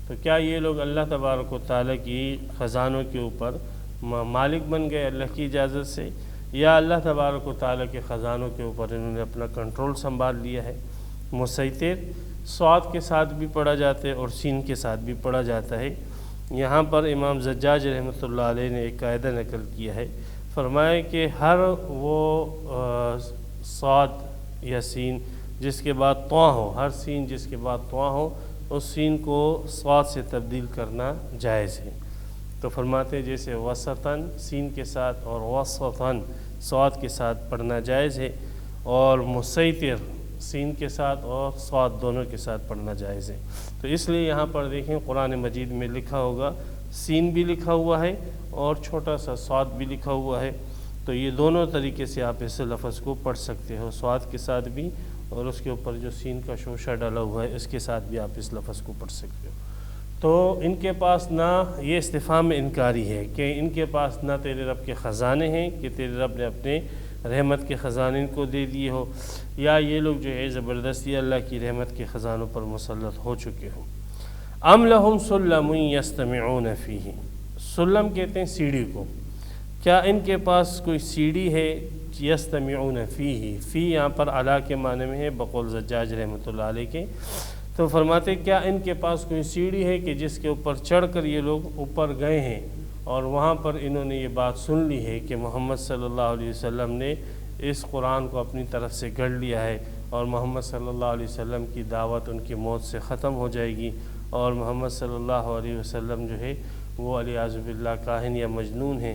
تو کیا یہ لوگ اللہ تبارک و تعالیٰ کی خزانوں کے اوپر مالک بن گئے اللہ کی اجازت سے، یا اللہ تبارک و تعالیٰ کے خزانوں کے اوپر انہوں نے اپنا کنٹرول سنبھال لیا ہے؟ مسیطر صاد کے ساتھ بھی پڑھا جاتا ہے اور سین کے ساتھ بھی پڑھا جاتا ہے۔ یہاں پر امام زجاج رحمۃ اللہ علیہ نے ایک قاعدہ نقل کیا ہے، فرمایا کہ ہر وہ صاد یا سین جس کے بعد طاء ہو، ہر سین جس کے بعد طاء ہو، اس سین کو صاد سے تبدیل کرنا جائز ہے۔ تو فرماتے ہیں جیسے وسطاً سین کے ساتھ اور وسطاً صاد کے ساتھ پڑھنا جائز ہے، اور مسیطر سین کے ساتھ اور صاد دونوں کے ساتھ پڑھنا جائز ہے۔ تو اس لیے یہاں پر دیکھیں قرآن مجید میں لکھا ہوگا، سین بھی لکھا ہوا ہے اور چھوٹا سا صاد بھی لکھا ہوا ہے، تو یہ دونوں طریقے سے آپ اس لفظ کو پڑھ سکتے ہو، صاد کے ساتھ بھی اور اس کے اوپر جو سین کا شوشہ ڈالا ہوا ہے اس کے ساتھ بھی آپ اس لفظ کو پڑھ سکتے ہو۔ تو ان کے پاس نہ، یہ استفہام انکاری ہے کہ ان کے پاس نہ تیرے رب کے خزانے ہیں کہ تیرے رب نے اپنے رحمت کے خزانے ان کو دے دیے ہو، یا یہ لوگ جو ہے زبردستی اللہ کی رحمت کے خزانوں پر مسلط ہو چکے ہوں۔ ام لہم سلم یستمعون فیہ، سلم کہتے ہیں سیڑھی کو، کیا ان کے پاس کوئی سیڑھی ہے؟ یستمعون فیہ، فی یہاں پر علی کے معنی میں ہے بقول زجاج رحمۃ اللہ علیہ کے۔ تو فرماتے کیا ان کے پاس کوئی سیڑھی ہے کہ جس کے اوپر چڑھ کر یہ لوگ اوپر گئے ہیں اور وہاں پر انہوں نے یہ بات سن لی ہے کہ محمد صلی اللہ علیہ وسلم نے اس قرآن کو اپنی طرف سے گڑھ لیا ہے، اور محمد صلی اللہ علیہ وسلم کی دعوت ان کی موت سے ختم ہو جائے گی، اور محمد صلی اللہ علیہ وسلم جو ہے وہ علیاذ باللہ کاہن یا مجنون ہیں،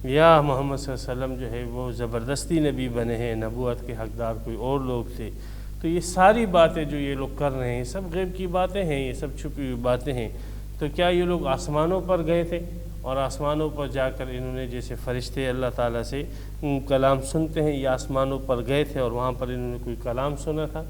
یا محمد صلی اللہ علیہ وسلم جو ہے وہ زبردستی نبی بنے ہیں، نبوت کے حقدار کوئی اور لوگ تھے۔ تو یہ ساری باتیں جو یہ لوگ کر رہے ہیں سب غیب کی باتیں ہیں، یہ سب چھپی ہوئی باتیں ہیں۔ تو کیا یہ لوگ آسمانوں پر گئے تھے اور آسمانوں پر جا کر انہوں نے جیسے فرشتے اللہ تعالیٰ سے کلام سنتے ہیں، یہ آسمانوں پر گئے تھے اور وہاں پر انہوں نے کوئی کلام سنا تھا؟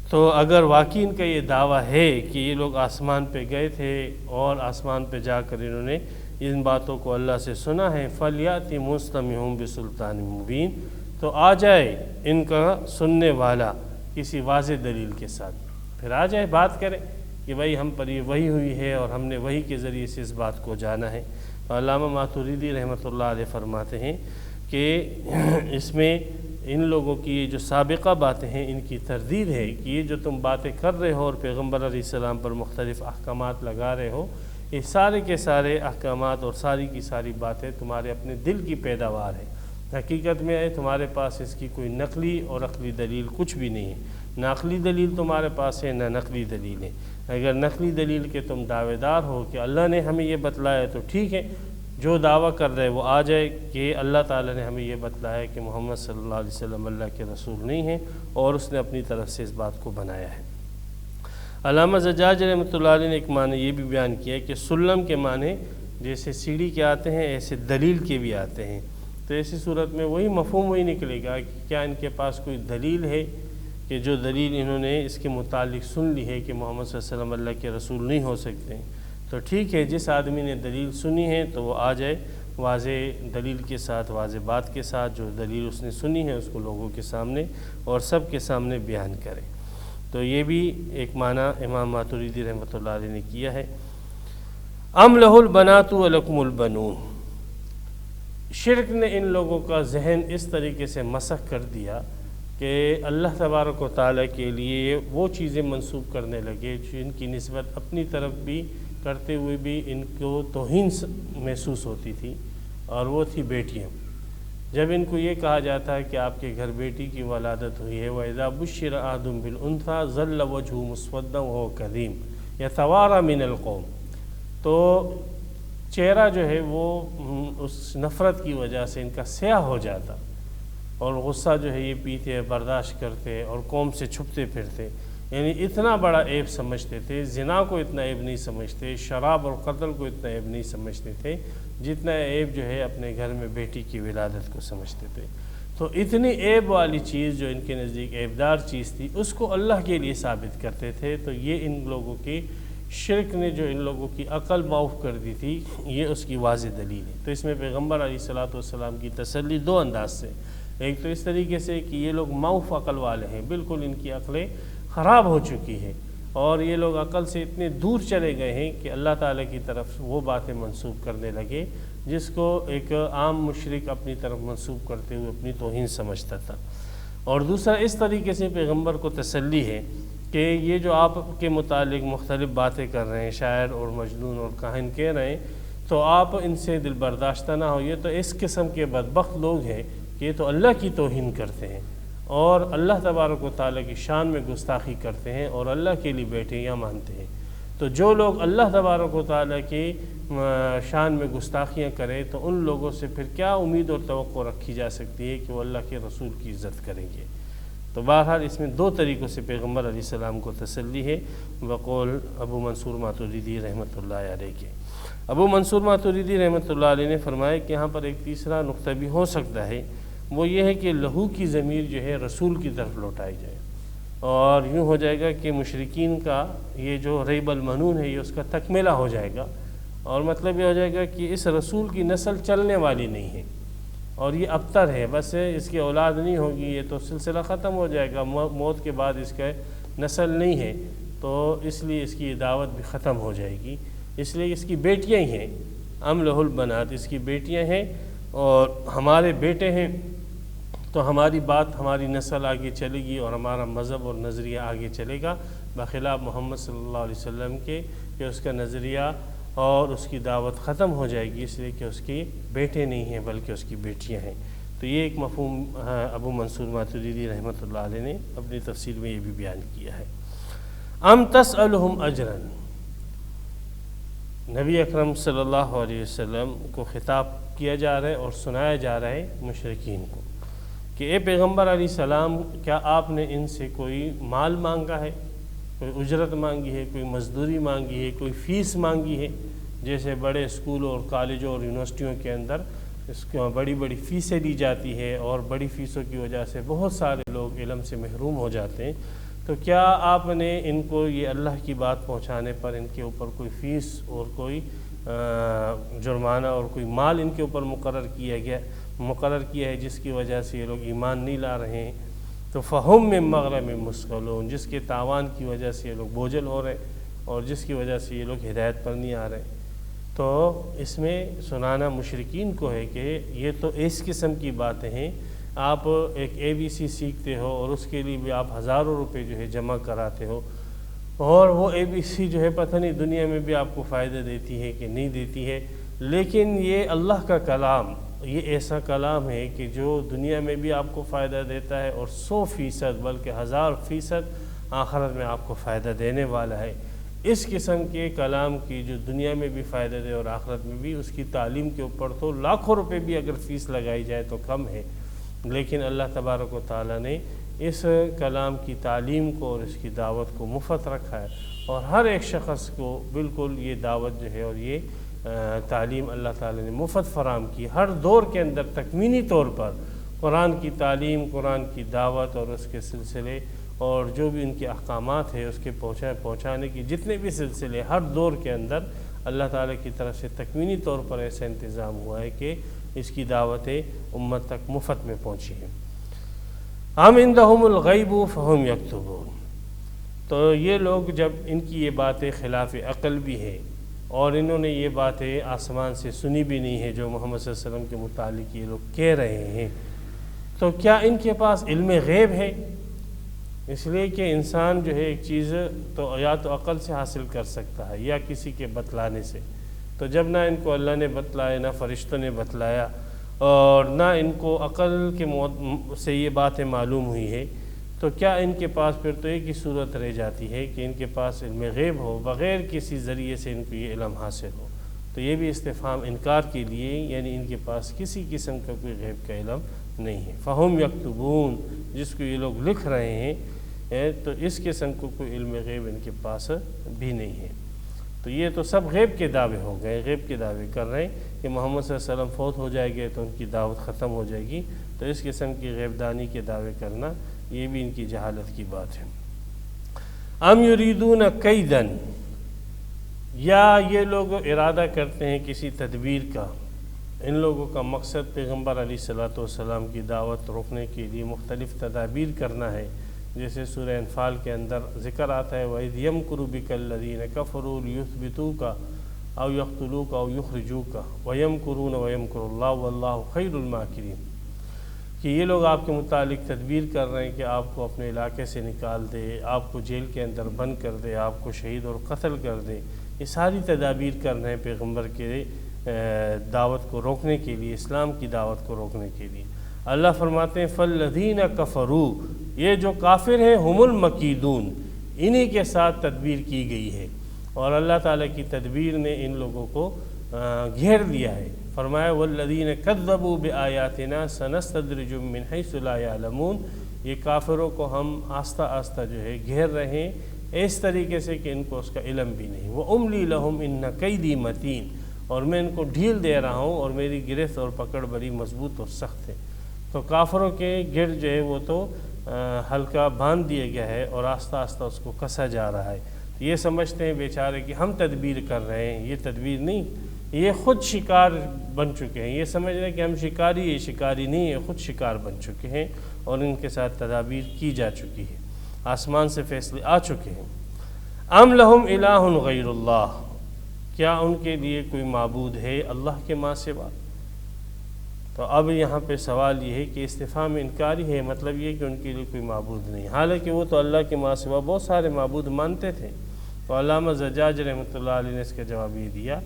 تو اگر واقعی ان کا یہ دعویٰ ہے کہ یہ لوگ آسمان پہ گئے تھے اور آسمان پہ جا کر انہوں نے ان باتوں کو اللہ سے سنا ہے، فَلْيَأْتِ مُسْتَمِعُونَ بِسُلْطَانٍ مُبِينٍ، تو آ جائے ان کا سننے والا کسی واضح دلیل کے ساتھ، پھر آ جائے بات کرے کہ بھائی ہم پر یہ وحی ہوئی ہے اور ہم نے وحی کے ذریعے سے اس بات کو جانا ہے۔ علامہ ماتوریدی رحمۃ اللہ علیہ فرماتے ہیں کہ اس میں ان لوگوں کی یہ جو سابقہ باتیں ہیں ان کی تردید ہے کہ یہ جو تم باتیں کر رہے ہو اور پیغمبر علیہ السلام پر مختلف احکامات لگا رہے ہو، یہ سارے کے سارے احکامات اور ساری کی ساری باتیں تمہارے اپنے دل کی پیداوار ہے، حقیقت میں ہے تمہارے پاس اس کی کوئی نقلی اور عقلی دلیل کچھ بھی نہیں ہے، نہ عقلی دلیل تمہارے پاس ہے نہ نقلی دلیل ہے۔ اگر نقلی دلیل کے تم دعوے دار ہو کہ اللہ نے ہمیں یہ بتلایا تو ٹھیک ہے، جو دعویٰ کر رہے وہ آ جائے کہ اللہ تعالیٰ نے ہمیں یہ بتلایا کہ محمد صلی اللہ علیہ وسلم اللہ کے رسول نہیں ہیں اور اس نے اپنی طرف سے اس بات کو بنایا ہے۔ علامہ زجاج رحمۃ اللہ علیہ نے ایک معنی یہ بھی بیان کیا ہے کہ سلم کے معنی جیسے سیڑھی کے آتے ہیں ایسے دلیل کے بھی آتے ہیں، تو ایسی صورت میں وہی مفہوم وہی نکلے گا کہ کیا ان کے پاس کوئی دلیل ہے کہ جو دلیل انہوں نے اس کے متعلق سن لی ہے کہ محمد صلی اللہ علیہ وسلم اللہ کے رسول نہیں ہو سکتے، تو ٹھیک ہے، جس آدمی نے دلیل سنی ہے تو وہ آ جائے واضح دلیل کے ساتھ، واضح بات کے ساتھ، جو دلیل اس نے سنی ہے اس کو لوگوں کے سامنے اور سب کے سامنے بیان کرے۔ تو یہ بھی ایک معنی امام ماتریدی رحمۃ اللہ علیہ نے کیا ہے۔ ام لہ البنات ولکم البنون، شرک نے ان لوگوں کا ذہن اس طریقے سے مسخ کر دیا کہ اللہ تبارک و تعالیٰ کے لیے وہ چیزیں منسوب کرنے لگے جن کی نسبت اپنی طرف بھی کرتے ہوئے بھی ان کو توہین محسوس ہوتی تھی، اور وہ تھی بیٹیاں۔ جب ان کو یہ کہا جاتا ہے کہ آپ کے گھر بیٹی کی ولادت ہوئی ہے، وَإِذَا بُشِّرَ أَحَدٌ بِالْأُنثىٰ ظَلَّ وَجْهُهُ مُسْوَدًّا وَهُوَ كَظِيمٌ يَتَوَارَىٰ مِنَ الْقَوْمِ، تو چہرہ جو ہے وہ اس نفرت کی وجہ سے ان کا سیاہ ہو جاتا، اور غصہ جو ہے یہ پیتے، برداشت کرتے اور قوم سے چھپتے پھرتے۔ یعنی اتنا بڑا عیب سمجھتے تھے، زنا کو اتنا عیب نہیں سمجھتے، شراب اور قتل کو اتنا عیب نہیں سمجھتے تھے جتنا عیب جو ہے اپنے گھر میں بیٹی کی ولادت کو سمجھتے تھے۔ تو اتنی عیب والی چیز جو ان کے نزدیک عیبدار چیز تھی، اس کو اللہ کے لیے ثابت کرتے تھے۔ تو یہ ان لوگوں کی شرک نے جو ان لوگوں کی عقل معاف کر دی تھی، یہ اس کی واضح دلیل ہے۔ تو اس میں پیغمبر علیہ الصلوۃ والسلام کی تسلی دو انداز سے، ایک تو اس طریقے سے کہ یہ لوگ معاف عقل والے ہیں، بالکل ان کی عقلیں خراب ہو چکی ہے، اور یہ لوگ عقل سے اتنے دور چلے گئے ہیں کہ اللہ تعالیٰ کی طرف وہ باتیں منسوب کرنے لگے جس کو ایک عام مشرک اپنی طرف منسوب کرتے ہوئے اپنی توہین سمجھتا تھا۔ اور دوسرا اس طریقے سے پیغمبر کو تسلی ہے کہ یہ جو آپ کے متعلق مختلف باتیں کر رہے ہیں، شاعر اور مجنون اور کاہن کہہ رہے ہیں، تو آپ ان سے دل برداشتہ نہ ہو۔ یہ تو اس قسم کے بدبخت لوگ ہیں کہ یہ تو اللہ کی توہین کرتے ہیں اور اللہ تبارک و تعالیٰ کی شان میں گستاخی کرتے ہیں اور اللہ کے لیے بیٹیاں مانتے ہیں۔ تو جو لوگ اللہ تبارک و تعالیٰ کی شان میں گستاخیاں کریں تو ان لوگوں سے پھر کیا امید اور توقع رکھی جا سکتی ہے کہ وہ اللہ کے رسول کی عزت کریں گے؟ تو بہرحال اس میں دو طریقوں سے پیغمبر علیہ السلام کو تسلی ہے بقول ابو منصور ماتریدی رحمۃ اللہ علیہ کے۔ ابو منصور ماتریدی رحمۃ اللہ علیہ نے فرمایا کہ یہاں پر ایک تیسرا نقطہ بھی ہو سکتا ہے، وہ یہ ہے کہ لہو کی ضمیر جو ہے رسول کی طرف لوٹائی جائے، اور یوں ہو جائے گا کہ مشرکین کا یہ جو ریب المنون ہے یہ اس کا تکملہ ہو جائے گا، اور مطلب یہ ہو جائے گا کہ اس رسول کی نسل چلنے والی نہیں ہے اور یہ ابتر ہے، بس اس کی اولاد نہیں ہوگی، یہ تو سلسلہ ختم ہو جائے گا، موت کے بعد اس کا نسل نہیں ہے، تو اس لیے اس کی دعوت بھی ختم ہو جائے گی۔ اس لیے اس کی بیٹیاں ہی ہیں، ام لہ البنات، اس کی بیٹیاں ہیں اور ہمارے بیٹے ہیں، تو ہماری بات، ہماری نسل آگے چلے گی اور ہمارا مذہب اور نظریہ آگے چلے گا، بخلاف محمد صلی اللہ علیہ وسلم کے کہ اس کا نظریہ اور اس کی دعوت ختم ہو جائے گی، اس لیے کہ اس کے بیٹے نہیں ہیں بلکہ اس کی بیٹیاں ہیں۔ تو یہ ایک مفہوم ابو منصور ماتریدی رحمۃ اللہ علیہ نے اپنی تفسیر میں یہ بھی بیان کیا ہے۔ ام تسألہم اجرا، نبی اکرم صلی اللہ علیہ وسلم کو خطاب کیا جا رہا ہے اور سنایا جا رہا ہے مشرکین کو کہ اے پیغمبر علیہ السلام، کیا آپ نے ان سے کوئی مال مانگا ہے، کوئی اجرت مانگی ہے، کوئی مزدوری مانگی ہے، کوئی فیس مانگی ہے؟ جیسے بڑے اسکولوں اور کالجوں اور یونیورسٹیوں کے اندر اس کو بڑی بڑی فیسیں دی جاتی ہے اور بڑی فیسوں کی وجہ سے بہت سارے لوگ علم سے محروم ہو جاتے ہیں، تو کیا آپ نے ان کو یہ اللہ کی بات پہنچانے پر ان کے اوپر کوئی فیس اور کوئی جرمانہ اور کوئی مال ان کے اوپر مقرر کیا ہے جس کی وجہ سے یہ لوگ ایمان نہیں لا رہے ہیں؟ تو فہم من مغرم مثقلون، جس کے تاوان کی وجہ سے یہ لوگ بوجھل ہو رہے اور جس کی وجہ سے یہ لوگ ہدایت پر نہیں آ رہے۔ تو اس میں سنانا مشرکین کو ہے کہ یہ تو اس قسم کی باتیں ہیں، آپ ایک ABC سیکھتے ہو اور اس کے لیے بھی آپ ہزاروں روپے جو ہے جمع کراتے ہو، اور وہ ABC جو ہے پتہ نہیں دنیا میں بھی آپ کو فائدہ دیتی ہے کہ نہیں دیتی ہے، لیکن یہ اللہ کا کلام، یہ ایسا کلام ہے کہ جو دنیا میں بھی آپ کو فائدہ دیتا ہے اور 100% بلکہ 1000% آخرت میں آپ کو فائدہ دینے والا ہے۔ اس قسم کے کلام کی جو دنیا میں بھی فائدہ دے اور آخرت میں بھی، اس کی تعلیم کے اوپر تو لاکھوں روپے بھی اگر فیس لگائی جائے تو کم ہے، لیکن اللہ تبارک و تعالیٰ نے اس کلام کی تعلیم کو اور اس کی دعوت کو مفت رکھا ہے، اور ہر ایک شخص کو بالکل یہ دعوت جو ہے اور یہ تعلیم اللہ تعالیٰ نے مفت فراہم کی۔ ہر دور کے اندر تکوینی طور پر قرآن کی تعلیم، قرآن کی دعوت اور اس کے سلسلے اور جو بھی ان کے احکامات ہیں اس کے پہنچانے کی جتنے بھی سلسلے ہر دور کے اندر اللہ تعالیٰ کی طرف سے تکوینی طور پر ایسا انتظام ہوا ہے کہ اس کی دعوتیں امت تک مفت میں پہنچی ہیں۔ ام عندہم الغیب فہم یکتبون، تو یہ لوگ جب ان کی یہ باتیں خلاف عقل بھی ہے اور انہوں نے یہ باتیں آسمان سے سنی بھی نہیں ہے جو محمد صلی اللہ علیہ وسلم کے متعلق یہ لوگ کہہ رہے ہیں، تو کیا ان کے پاس علم غیب ہے؟ اس لیے کہ انسان جو ہے ایک چیز تو یا تو عقل سے حاصل کر سکتا ہے یا کسی کے بتلانے سے، تو جب نہ ان کو اللہ نے بتلایا، نہ فرشتوں نے بتلایا، اور نہ ان کو عقل کے سے یہ باتیں معلوم ہوئی ہے، تو کیا ان کے پاس پھر تو ایک ہی صورت رہ جاتی ہے کہ ان کے پاس علم غیب ہو، بغیر کسی ذریعے سے ان کو یہ علم حاصل ہو۔ تو یہ بھی استفہام انکار کے لیے، یعنی ان کے پاس کسی قسم کا کوئی غیب کا علم نہیں ہے۔ فہم یکتبون، جس کو یہ لوگ لکھ رہے ہیں، تو اس قسم کو کوئی علم غیب ان کے پاس بھی نہیں ہے۔ تو یہ تو سب غیب کے دعوے ہو گئے، غیب کے دعوے کر رہے ہیں کہ محمد صلی اللہ علیہ وسلم فوت ہو جائے گے تو ان کی دعوت ختم ہو جائے گی، تو اس قسم کی غیب دانی کے دعوے کرنا یہ بھی ان کی جہالت کی بات ہے۔ ام یریدون کیدن، یا یہ لوگ ارادہ کرتے ہیں کسی تدبیر کا، ان لوگوں کا مقصد پیغمبر علیہ الصلوۃ والسلام کی دعوت روکنے کے لیے مختلف تدابیر کرنا ہے، جیسے سورہ انفال کے اندر ذکر آتا ہے وَإِذْ يَمْكُرُ بِكَ الَّذِينَ كَفَرُوا لِيُثْبِتُوكَ أَوْ يَقْتُلُوكَ أَوْ يُخْرِجُوكَ وَيَمْكُرُونَ وَيَمْكُرُ اللَّهُ وَاللَّهُ خَيْرُ الْمَاكِرِينَ، کہ یہ لوگ آپ کے متعلق تدبیر کر رہے ہیں کہ آپ کو اپنے علاقے سے نکال دے، آپ کو جیل کے اندر بند کر دے، آپ کو شہید اور قتل کر دے، یہ ساری تدابیر کر رہے ہیں پیغمبر کے دعوت کو روکنے کے لیے، اسلام کی دعوت کو روکنے کے لیے۔ اللہ فرماتے ہیں فَالَّذِينَ كَفَرُوا، یہ جو کافر ہیں، ہم المکیدون، انہی کے ساتھ تدبیر کی گئی ہے، اور اللہ تعالیٰ کی تدبیر نے ان لوگوں کو گھیر لیا ہے۔ فرمایا وَالَّذِينَ كَذَّبُوا بِآيَاتِنَا سَنَسْتَدْرِجُهُم مِّنْ حَيْثُ لَا يَعْلَمُونَ، یہ کافروں کو ہم آہستہ آہستہ جو ہے گھیر رہے ہیں، اس طریقے سے کہ ان کو اس کا علم بھی نہیں۔ وَأُمْلِي لَهُمْ إِنَّ كَيْدِي مَتِينٌ، اور میں ان کو ڈھیل دے رہا ہوں اور میری گرفت اور پکڑ بڑی مضبوط اور سخت ہے۔ تو کافروں کے گرد جو ہے وہ تو ہلکا باندھ دیا گیا ہے اور آہستہ آہستہ اس کو کسا جا رہا ہے۔ یہ سمجھتے ہیں بیچارے کہ ہم تدبیر کر رہے ہیں، یہ تدبیر نہیں، یہ خود شکار بن چکے ہیں۔ یہ سمجھ رہے ہیں کہ ہم شکاری، یہ شکاری نہیں ہے، خود شکار بن چکے ہیں اور ان کے ساتھ تدابیر کی جا چکی ہے، آسمان سے فیصلے آ چکے ہیں۔ ام لہم الہ غیر اللہ، کیا ان کے لیے کوئی معبود ہے اللہ کے ماں سوا؟ تو اب یہاں پہ سوال یہ ہے کہ استفہام انکاری ہے، مطلب یہ کہ ان کے لیے کوئی معبود نہیں، حالانکہ وہ تو اللہ کے ماں سوا بہت سارے معبود مانتے تھے۔ تو علامہ زجاج رحمۃ اللہ علیہ نے اس کا جواب یہ دیا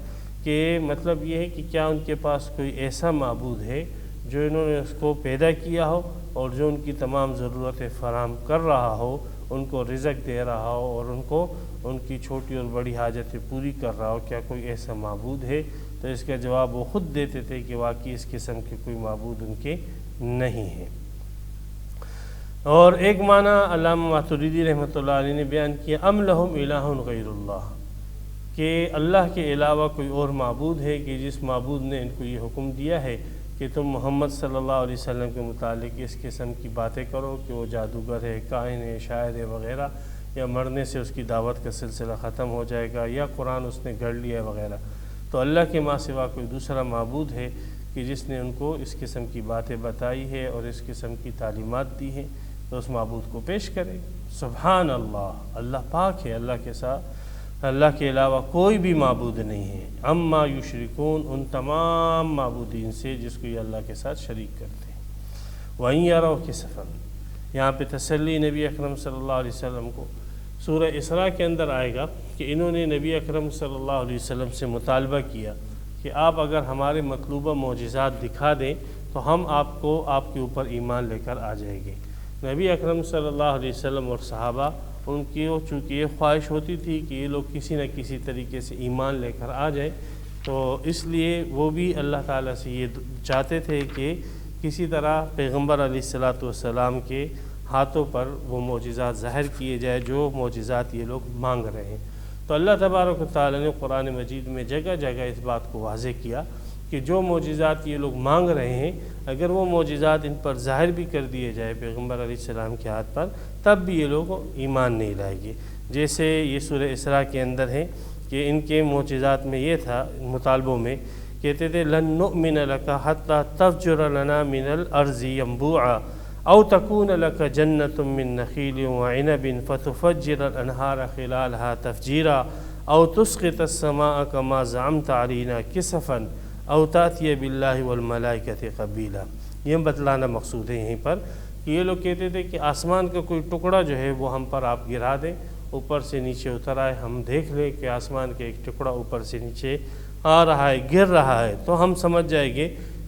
کہ مطلب یہ ہے کہ کیا ان کے پاس کوئی ایسا معبود ہے جو انہوں نے اس کو پیدا کیا ہو اور جو ان کی تمام ضرورتیں فراہم کر رہا ہو، ان کو رزق دے رہا ہو اور ان کو ان کی چھوٹی اور بڑی حاجتیں پوری کر رہا ہو، کیا کوئی ایسا معبود ہے؟ تو اس کا جواب وہ خود دیتے تھے کہ واقعی اس قسم کے کوئی معبود ان کے نہیں ہے۔ اور ایک معنی علامہ ماتریدی رحمۃ اللہ علیہ نے بیان کیا ام لہم الہ غیر اللہ، کہ اللہ کے علاوہ کوئی اور معبود ہے کہ جس معبود نے ان کو یہ حکم دیا ہے کہ تم محمد صلی اللہ علیہ وسلم کے متعلق اس قسم کی باتیں کرو کہ وہ جادوگر ہے، کاہن ہے، شاعر ہے وغیرہ، یا مرنے سے اس کی دعوت کا سلسلہ ختم ہو جائے گا، یا قرآن اس نے گھڑ لیا وغیرہ۔ تو اللہ کے ماں سوا کوئی دوسرا معبود ہے کہ جس نے ان کو اس قسم کی باتیں بتائی ہے اور اس قسم کی تعلیمات دی ہیں، تو اس معبود کو پیش کرے۔ سبحان اللہ، اللہ پاک ہے، اللہ کے ساتھ اللہ کے علاوہ کوئی بھی معبود نہیں ہے۔ اما یشرکون، ان تمام معبودین سے جس کو یہ اللہ کے ساتھ شریک کرتے ہیں۔ وَإِن يَرَوْا كِسَفًا، یہاں پہ تسلی نبی اکرم صلی اللہ علیہ وسلم کو سورہ اسراء کے اندر آئے گا کہ انہوں نے نبی اکرم صلی اللہ علیہ وسلم سے مطالبہ کیا کہ آپ اگر ہمارے مطلوبہ معجزات دکھا دیں تو ہم آپ کے اوپر ایمان لے کر آ جائیں گے۔ نبی اکرم صلی اللہ علیہ وسلم اور صحابہ ان کی چونکہ یہ خواہش ہوتی تھی کہ یہ لوگ کسی نہ کسی طریقے سے ایمان لے کر آ جائیں، تو اس لیے وہ بھی اللہ تعالیٰ سے یہ چاہتے تھے کہ کسی طرح پیغمبر علیہ الصلوۃ والسلام کے ہاتھوں پر وہ معجزات ظاہر کیے جائے جو معجزات یہ لوگ مانگ رہے ہیں۔ تو اللہ تبارک و تعالیٰ نے قرآن مجید میں جگہ جگہ اس بات کو واضح کیا کہ جو معجزات یہ لوگ مانگ رہے ہیں، اگر وہ معجزات ان پر ظاہر بھی کر دیے جائے پیغمبر علیہ السلام کے ہاتھ پر، تب بھی یہ لوگ ایمان نہیں لائیں گے۔ جیسے یہ سورہ اسراء کے اندر ہے کہ ان کے معجزات میں یہ تھا، مطالبوں میں کہتے تھے لن نؤمن لک حتی تفجر لنا من الارض ينبوعا او تکون لک جنت من نخیل وعنب فتفجر الانہار خلالها تفجیرا او تسقط السماء كما زعمت علینا کسفا او تأتی باللہ والملائکۃ قبیلا۔ یہ بتلانا مقصود ہے یہیں پر کہ یہ لوگ کہتے تھے کہ آسمان کا کوئی ٹکڑا جو ہے وہ ہم پر آپ گرا دیں، اوپر سے نیچے اتر آئے، ہم دیکھ لیں کہ آسمان کا ایک ٹکڑا اوپر سے نیچے آ رہا ہے، گر رہا ہے، تو ہم سمجھ جائیں گے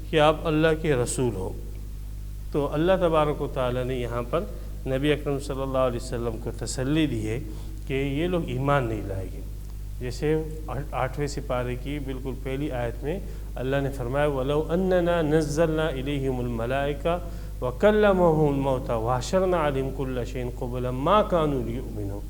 کہ آپ اللہ کے رسول ہو۔ تو اللہ تبارک و تعالیٰ نے یہاں پر نبی اکرم صلی اللہ علیہ وسلم کو تسلی دی ہے کہ یہ لوگ ایمان نہیں لائیں گے۔ جیسے 8ویں سپارے کی بالکل پہلی آیت میں اللہ نے فرمایا وَلَوْ أَنَّنَا نَزَّلْنَا إِلَيْهِمُ الْمَلَائِكَةَ وَكَلَّمَهُمُ الْمَوْتَى وَحَشَرْنَا عَلَيْهِمْ كُلَّ شَيْءٍ قُبُلًا مَا كَانُوا لِيُؤْمِنُوا۔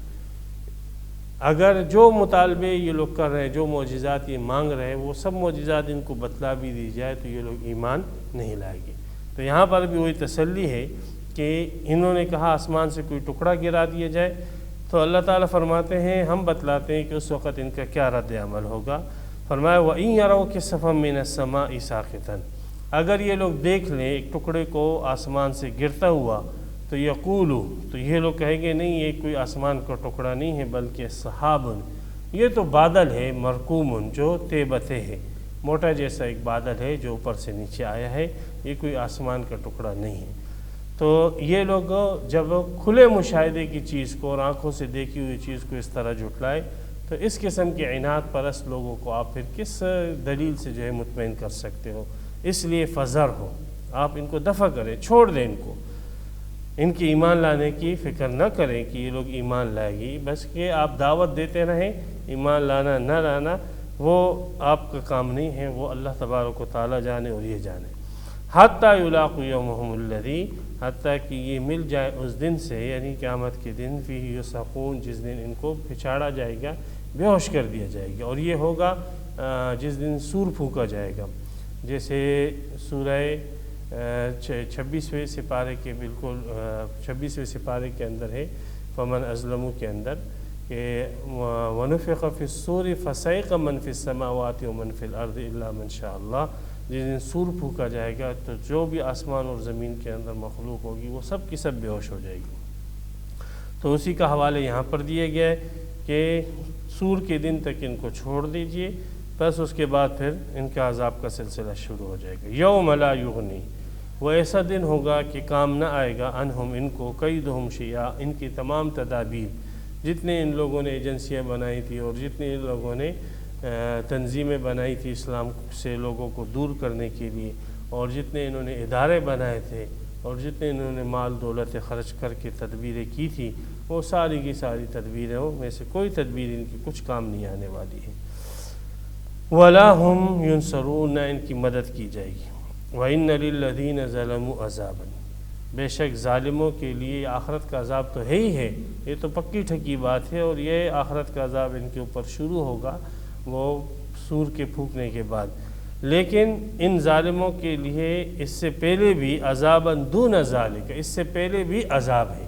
اگر جو مطالبے یہ لوگ کر رہے ہیں، جو معجزات یہ مانگ رہے ہیں، وہ سب معجزات ان کو بتلا بھی دی جائے تو یہ لوگ ایمان نہیں لائیں گے۔ تو یہاں پر بھی وہی تسلی ہے کہ انہوں نے کہا آسمان سے کوئی ٹکڑا گرا دیا جائے، تو اللہ تعالیٰ فرماتے ہیں، ہم بتلاتے ہیں کہ اس وقت ان کا کیا رد عمل ہوگا۔ فرمایا وَإِن يَرَوْا كِسَفًا مِّنَ السَّمَاءِ سَاقِطًا، اگر یہ لوگ دیکھ لیں ایک ٹکڑے کو آسمان سے گرتا ہوا تو یقولو، تو یہ لوگ کہیں گے نہیں یہ کوئی آسمان کا ٹکڑا نہیں ہے بلکہ سحابن، یہ تو بادل ہے، مرکومن جو تیبتے ہے، موٹا جیسا ایک بادل ہے جو اوپر سے نیچے آیا ہے، یہ کوئی آسمان کا ٹکڑا نہیں ہے۔ تو یہ لوگ جب کھلے مشاہدے کی چیز کو اور آنکھوں سے دیکھی ہوئی چیز کو اس طرح جھٹلائے تو اس قسم کے عناد پرست لوگوں کو آپ پھر کس دلیل سے جو ہے مطمئن کر سکتے ہو؟ اس لیے فذر ہو، آپ ان کو دفع کریں، چھوڑ دیں ان کو، ان کی ایمان لانے کی فکر نہ کریں کہ یہ لوگ ایمان لائے گی، بس کہ آپ دعوت دیتے رہیں، ایمان لانا نہ لانا وہ آپ کا کام نہیں ہے، وہ اللہ تبارک و تعالیٰ جانے اور یہ جانے۔ حتیٰ یلاقوا یومہم الذی، حتیٰ کہ یہ مل جائے اس دن سے، یعنی قیامت کے دن، فیہ یسحقون، جس دن ان کو پھچاڑا جائے گا، بے ہوش کر دیا جائے گا، اور یہ ہوگا جس دن سور پھونکا جائے گا، جیسے سورہ 26ویں سپارے کے بالکل 26ویں سپارے کے اندر ہے فمن ازلم کے اندر کہ وَنُفِخَ فِي الصُّورِ فَصَعِقَ مَنْ فِي السَّمَاوَاتِ وَمَنْ فِي الْأَرْضِ إِلَّا مَنْ شَاءَ اللَّهُ، جس دن سور پھونکا جائے گا تو جو بھی آسمان اور زمین کے اندر مخلوق ہوگی وہ سب کی سب بے ہوش ہو جائے گی۔ تو اسی کا حوالے یہاں پر دیا گیا ہے کہ سور کے دن تک ان کو چھوڑ دیجئے، بس اس کے بعد پھر ان کا عذاب کا سلسلہ شروع ہو جائے گا۔ یوم لا یغنی، وہ ایسا دن ہوگا کہ کام نہ آئے گا عنہم، ان کو، کیدہم شیئا، ان کی تمام تدابیر، جتنے ان لوگوں نے ایجنسیاں بنائی تھی اور جتنے ان لوگوں نے تنظیمیں بنائی تھی اسلام سے لوگوں کو دور کرنے کے لیے، اور جتنے انہوں نے ادارے بنائے تھے اور جتنے انہوں نے مال دولت خرچ کر کے تدبیریں کی تھی، وہ ساری کی ساری تدبیروں میں سے کوئی تدبیر ان کی کچھ کام نہیں آنے والی ہے۔ وَلَا هُمْ يُنصَرُونَ، نہ ان کی مدد کی جائے گی۔ وَإِنَّ لِلَّذِينَ ظَلَمُوا عَذَابًا، بے شک ظالموں کے لیے آخرت کا عذاب تو ہے ہی ہے، یہ تو پکی ٹھکی بات ہے، اور یہ آخرت کا عذاب ان کے اوپر شروع ہوگا وہ سور کے پھونکنے کے بعد، لیکن ان ظالموں کے لیے اس سے پہلے بھی عذابًا دون ذالک، اس سے پہلے بھی عذاب ہے۔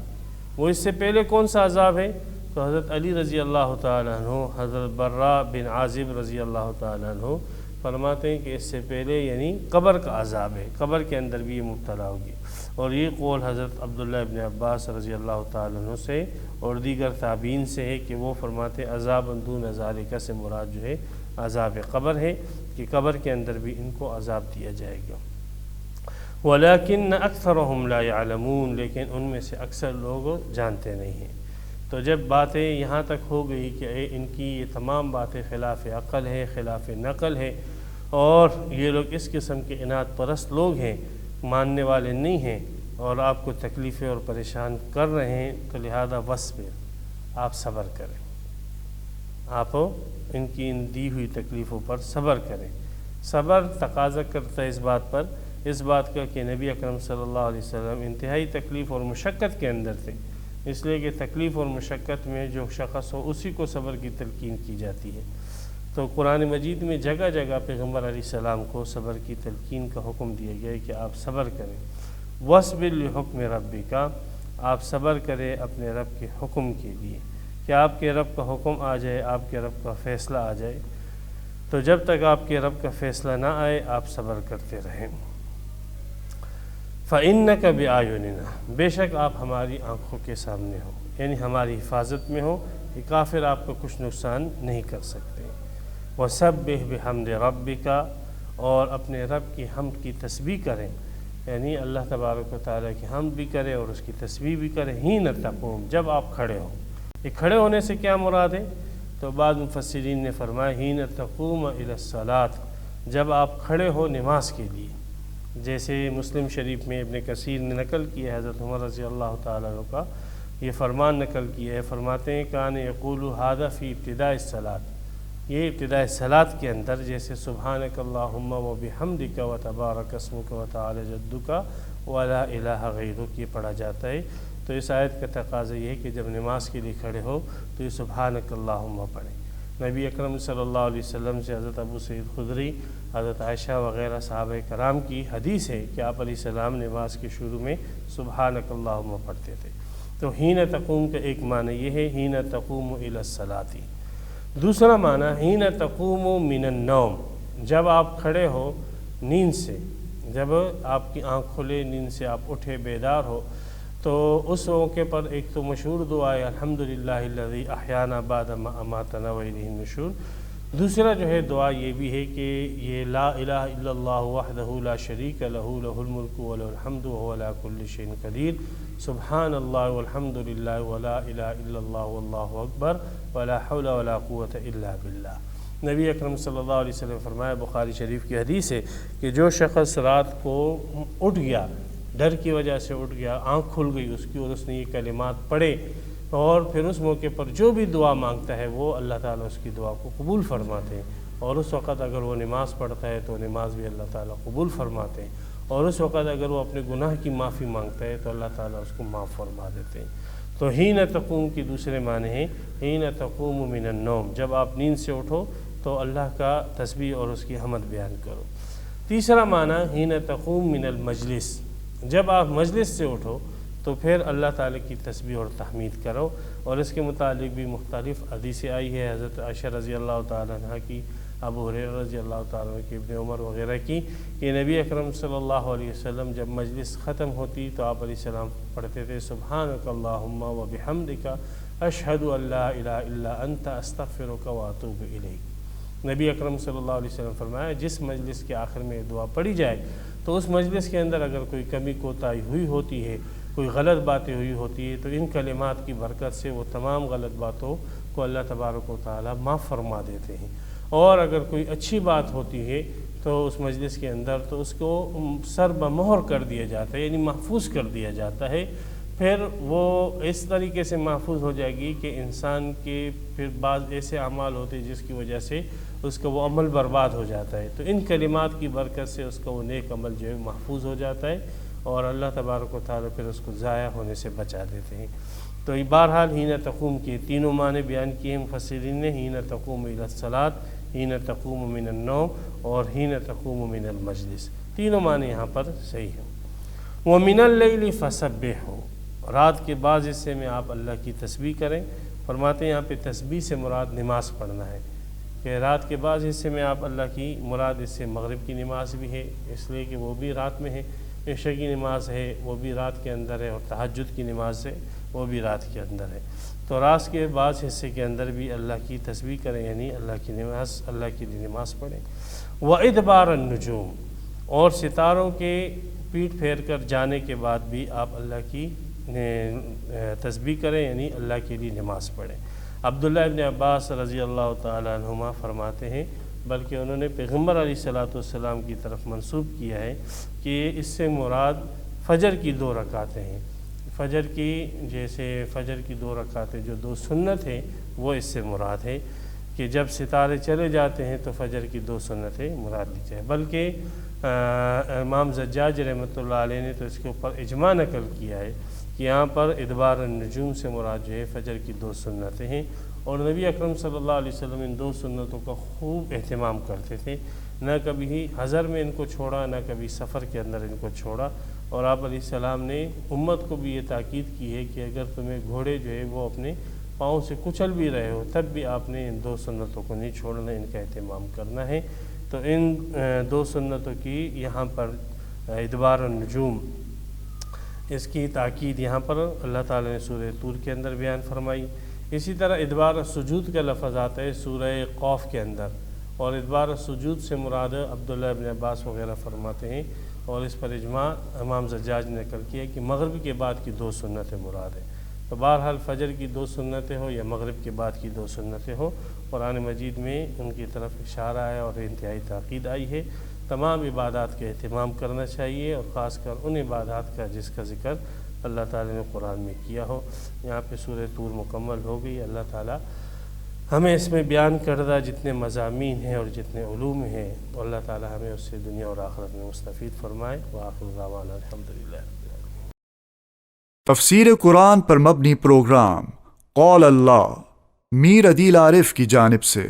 وہ اس سے پہلے کون سا عذاب ہے؟ تو حضرت علی رضی اللہ تعالیٰ عنہ، حضرت براء بن عازب رضی اللہ تعالیٰ عنہ فرماتے ہیں کہ اس سے پہلے یعنی قبر کا عذاب ہے، قبر کے اندر بھی یہ مبتلا ہوگی، اور یہ قول حضرت عبداللہ ابن عباس رضی اللہ تعالیٰ عنہ سے اور دیگر تابعین سے ہے کہ وہ فرماتے ہیں عذاب دون ذالک سے مراد جو ہے عذاب قبر ہے، کہ قبر کے اندر بھی ان کو عذاب دیا جائے گا۔ وَلَكِنَّ أَكْثَرَهُمْ لَا يَعْلَمُونَ، لیکن ان میں سے اکثر لوگ جانتے نہیں ہیں۔ تو جب باتیں یہاں تک ہو گئی کہ ان کی یہ تمام باتیں خلاف عقل ہے، خلاف نقل ہے، اور یہ لوگ اس قسم کے عناد پرست لوگ ہیں، ماننے والے نہیں ہیں، اور آپ کو تکلیفیں اور پریشان کر رہے ہیں، تو لہذا وصبر، آپ صبر کریں، آپ ان کی ان دی ہوئی تکلیفوں پر صبر کریں۔ صبر تقاضا کرتا ہے اس بات کا کہ نبی اکرم صلی اللہ علیہ وسلم انتہائی تکلیف اور مشقت کے اندر تھے، اس لیے کہ تکلیف اور مشقت میں جو شخص ہو اسی کو صبر کی تلقین کی جاتی ہے۔ تو قرآن مجید میں جگہ جگہ پیغمبر علیہ السلام کو صبر کی تلقین کا حکم دیا گیا ہے کہ آپ صبر کریں۔ وَاصْبِرْ لِحُکْمِ رَبِّکَ، آپ صبر کریں اپنے رب کے حکم کے لیے، کہ آپ کے رب کا حکم آ جائے، آپ کے رب کا فیصلہ آ جائے، تو جب تک آپ کے رب کا فیصلہ نہ آئے آپ صبر کرتے رہیں۔ فَإِنَّكَ بِأَعْيُنِنَا، بے شک آپ ہماری آنکھوں کے سامنے ہو، یعنی ہماری حفاظت میں ہو، کہ کافر آپ کو کچھ نقصان نہیں کر سکتے۔ وَسَبِّحْ بِحَمْدِ رَبِّكَ، اور اپنے رب کی حمد کی تسبیح کریں، یعنی اللہ تبارک و تعالیٰ کی حمد بھی کریں اور اس کی تسبیح بھی کریں، حین تقوم، جب آپ کھڑے ہوں۔ یہ کھڑے ہونے سے کیا مراد ہے؟ تو بعض مفسرین نے فرمایا حین تقوم الی الصلاۃ، جب آپ کھڑے ہو نماز کے لیے۔ جیسے مسلم شریف میں ابن کثیر نے نقل کیا ہے حضرت عمر رضی اللہ تعالیٰ عنہ کا یہ فرمان نقل کیا ہے، فرماتے ہیں کان یقول ھذا فی ابتداء الصلاۃ، یہ ابتداء صلاۃ کے اندر جیسے سبحانک اللہم و بحمدک و تبارک اسمک و تعالی جدک و لا الہ غیرک، یہ پڑھا جاتا ہے۔ تو اس آیت کا تقاضا یہ ہے کہ جب نماز کے لیے کھڑے ہو تو یہ سبحانک اللہم پڑھیں۔ نبی اکرم صلی اللہ علیہ وسلم سے حضرت ابو سعید خدری، حضرت عائشہ وغیرہ صحابہ کرام کی حدیث ہے کہ آپ علیہ السلام نماز کے شروع میں سبحانک اللہم پڑھتے تھے۔ تو حین تقوم کا ایک معنی یہ ہے حین تقوم الی الصلاۃ۔ دوسرا معنی حین تقوم من النوم، جب آپ کھڑے ہو نیند سے، جب آپ کی آنکھ کھلے، نیند سے آپ اٹھے، بیدار ہو، تو اس موقع پر ایک تو مشہور دعا ہے الحمدللہ الذی احیانا بعد ما اماتنا والیہ النشور۔ دوسرا جو ہے دعا یہ بھی ہے کہ یہ لا الہ الا اللہ وحدہ لا شریک لہ لہ الملک و لہ الحمد وہو علی کل شیء قدیر، سبحان اللہ والحمدللہ ولا الہ الا اللہ واللہ اکبر ولا حول ولا قوۃ الا باللہ۔ نبی اکرم صلی اللہ علیہ وسلم فرمایا، بخاری شریف کی حدیث ہے کہ جو شخص رات کو اٹھ گیا، ڈر کی وجہ سے اٹھ گیا، آنکھ کھل گئی اس کی اور اس نے یہ کلمات پڑھے، اور پھر اس موقع پر جو بھی دعا مانگتا ہے وہ اللہ تعالیٰ اس کی دعا کو قبول فرماتے ہیں، اور اس وقت اگر وہ نماز پڑھتا ہے تو نماز بھی اللہ تعالیٰ قبول فرماتے ہیں، اور اس وقت اگر وہ اپنے گناہ کی معافی مانگتا ہے تو اللہ تعالیٰ اس کو معاف فرما دیتے ہیں۔ تو حین تقوم کی دوسرے معنی ہیں حین تقوم من النوم، جب آپ نیند سے اٹھو تو اللہ کا تسبیح اور اس کی حمد بیان کرو۔ تیسرا معنی حین تقوم من المجلس، جب آپ مجلس سے اٹھو تو پھر اللہ تعالیٰ کی تسبیح اور تحمید کرو، اور اس کے متعلق بھی مختلف حدیثیں آئی ہے، حضرت عائشہ رضی اللہ تعالیٰ عنہ کی، ابو ہریرہ رضی اللہ تعالیٰ عنہ کی، ابن عمر وغیرہ کی، کہ نبی اکرم صلی اللہ علیہ وسلم جب مجلس ختم ہوتی تو آپ علیہ السلام پڑھتے تھے سبحانک اللہم و بحمدک اشہد ان لا الہ الا انت استغفرک و اتوب الیک۔ نبی اکرم صلی اللہ علیہ وسلم فرمایا جس مجلس کے آخر میں دعا پڑھی جائے تو اس مجلس کے اندر اگر کوئی کمی کوتاہی ہوئی ہوتی ہے، کوئی غلط باتیں ہوئی ہوتی ہے، تو ان کلمات کی برکت سے وہ تمام غلط باتوں کو اللہ تبارک و تعالیٰ معاف فرما دیتے ہیں، اور اگر کوئی اچھی بات ہوتی ہے تو اس مجلس کے اندر تو اس کو سر بمہر کر دیا جاتا ہے، یعنی محفوظ کر دیا جاتا ہے۔ پھر وہ اس طریقے سے محفوظ ہو جائے گی کہ انسان کے پھر بعض ایسے اعمال ہوتے ہیں جس کی وجہ سے اس کا وہ عمل برباد ہو جاتا ہے، تو ان کلمات کی برکت سے اس کا وہ نیک عمل جو ہے محفوظ ہو جاتا ہے، اور اللہ تبارک و تعالیٰ پھر اس کو ضائع ہونے سے بچا دیتے ہیں۔ تو بہرحال حین تقوم کے تینوں معنی بیان کیے ہیں مفسرین نے، حین تقوم الی الصلاۃ، حین تقوم من النوم، اور حین تقوم من المجلس، تینوں معنی یہاں پر صحیح ہیں۔ وَمِنَ اللَّيْلِ فَسَبِّحْهُ، رات کے بعض حصے میں آپ اللہ کی تسبیح کریں۔ فرماتے ہیں یہاں پہ تسبیح سے مراد نماز پڑھنا ہے، کہ رات کے بعض حصے میں آپ اللہ کی، مراد اس سے مغرب کی نماز بھی ہے اس لیے کہ وہ بھی رات میں ہے، عشاء کی نماز ہے وہ بھی رات کے اندر ہے، اور تہجد کی نماز ہے وہ بھی رات کے اندر ہے۔ تو رات کے بعض حصے کے اندر بھی اللہ کی تسبیح کریں، یعنی اللہ کی نماز، اللہ کی نماز پڑھیں۔ وَإِدْبَارَ النُّجُومِ، اور ستاروں کے پیٹ پھیر کر جانے کے بعد بھی آپ اللہ کی تسبیح کریں، یعنی اللہ کے لیے نماز پڑھیں۔ عبداللہ ابن عباس رضی اللہ تعالیٰ عنہما فرماتے ہیں، بلکہ انہوں نے پیغمبر علیہ الصلاۃ والسلام کی طرف منسوب کیا ہے کہ اس سے مراد فجر کی 2 رکعتیں ہیں، فجر کی، جیسے فجر کی 2 رکعتیں جو 2 سنت ہیں وہ اس سے مراد ہے، کہ جب ستارے چلے جاتے ہیں تو فجر کی 2 سنتیں مراد لی جائیں۔ بلکہ امام زجاج رحمۃ اللہ علیہ نے تو اس کے اوپر اجماع نقل کیا ہے کہ یہاں پر ادبار النجوم سے مراد جو ہے فجر کی 2 سنتیں ہیں، اور نبی اکرم صلی اللہ علیہ وسلم ان 2 سنتوں کا خوب اہتمام کرتے تھے، نہ کبھی حضر میں ان کو چھوڑا، نہ کبھی سفر کے اندر ان کو چھوڑا، اور آپ علیہ السلام نے امت کو بھی یہ تاکید کی ہے کہ اگر تمہیں گھوڑے جو ہے وہ اپنے پاؤں سے کچل بھی رہے ہو تب بھی آپ نے ان 2 سنتوں کو نہیں چھوڑنا، ان کا اہتمام کرنا ہے۔ تو ان 2 سنتوں کی یہاں پر ادبار النجوم، اس کی تاکید یہاں پر اللہ تعالیٰ نے سورہ طور کے اندر بیان فرمائی۔ اسی طرح ادبار السجود کا لفظ آتا ہے سورہ قوف کے اندر، اور ادبار السجود سے مراد عبداللہ ابن عباس وغیرہ فرماتے ہیں، اور اس پر اجماع امام زجاج نے نقل کیا کہ مغرب کے بعد کی 2 سنتیں مراد ہیں۔ تو بہرحال فجر کی 2 سنتیں ہو یا مغرب کے بعد کی 2 سنتیں ہو، قرآن مجید میں ان کی طرف اشارہ ہے اور انتہائی تاکید آئی ہے۔ تمام عبادات کا اہتمام کرنا چاہیے، اور خاص کر ان عبادات کا جس کا ذکر اللہ تعالیٰ نے قرآن میں کیا ہو۔ یہاں پہ سورہ طور مکمل ہو گئی۔ اللہ تعالیٰ ہمیں اس میں بیان کردہ جتنے مضامین ہیں اور جتنے علوم ہیں، اللہ تعالیٰ ہمیں اس سے دنیا اور آخرت میں مستفید فرمائے۔ وآخر دعوانا الحمدللہ۔ تفسیر قرآن پر مبنی پروگرام قول اللہ میر عدیل عارف کی جانب سے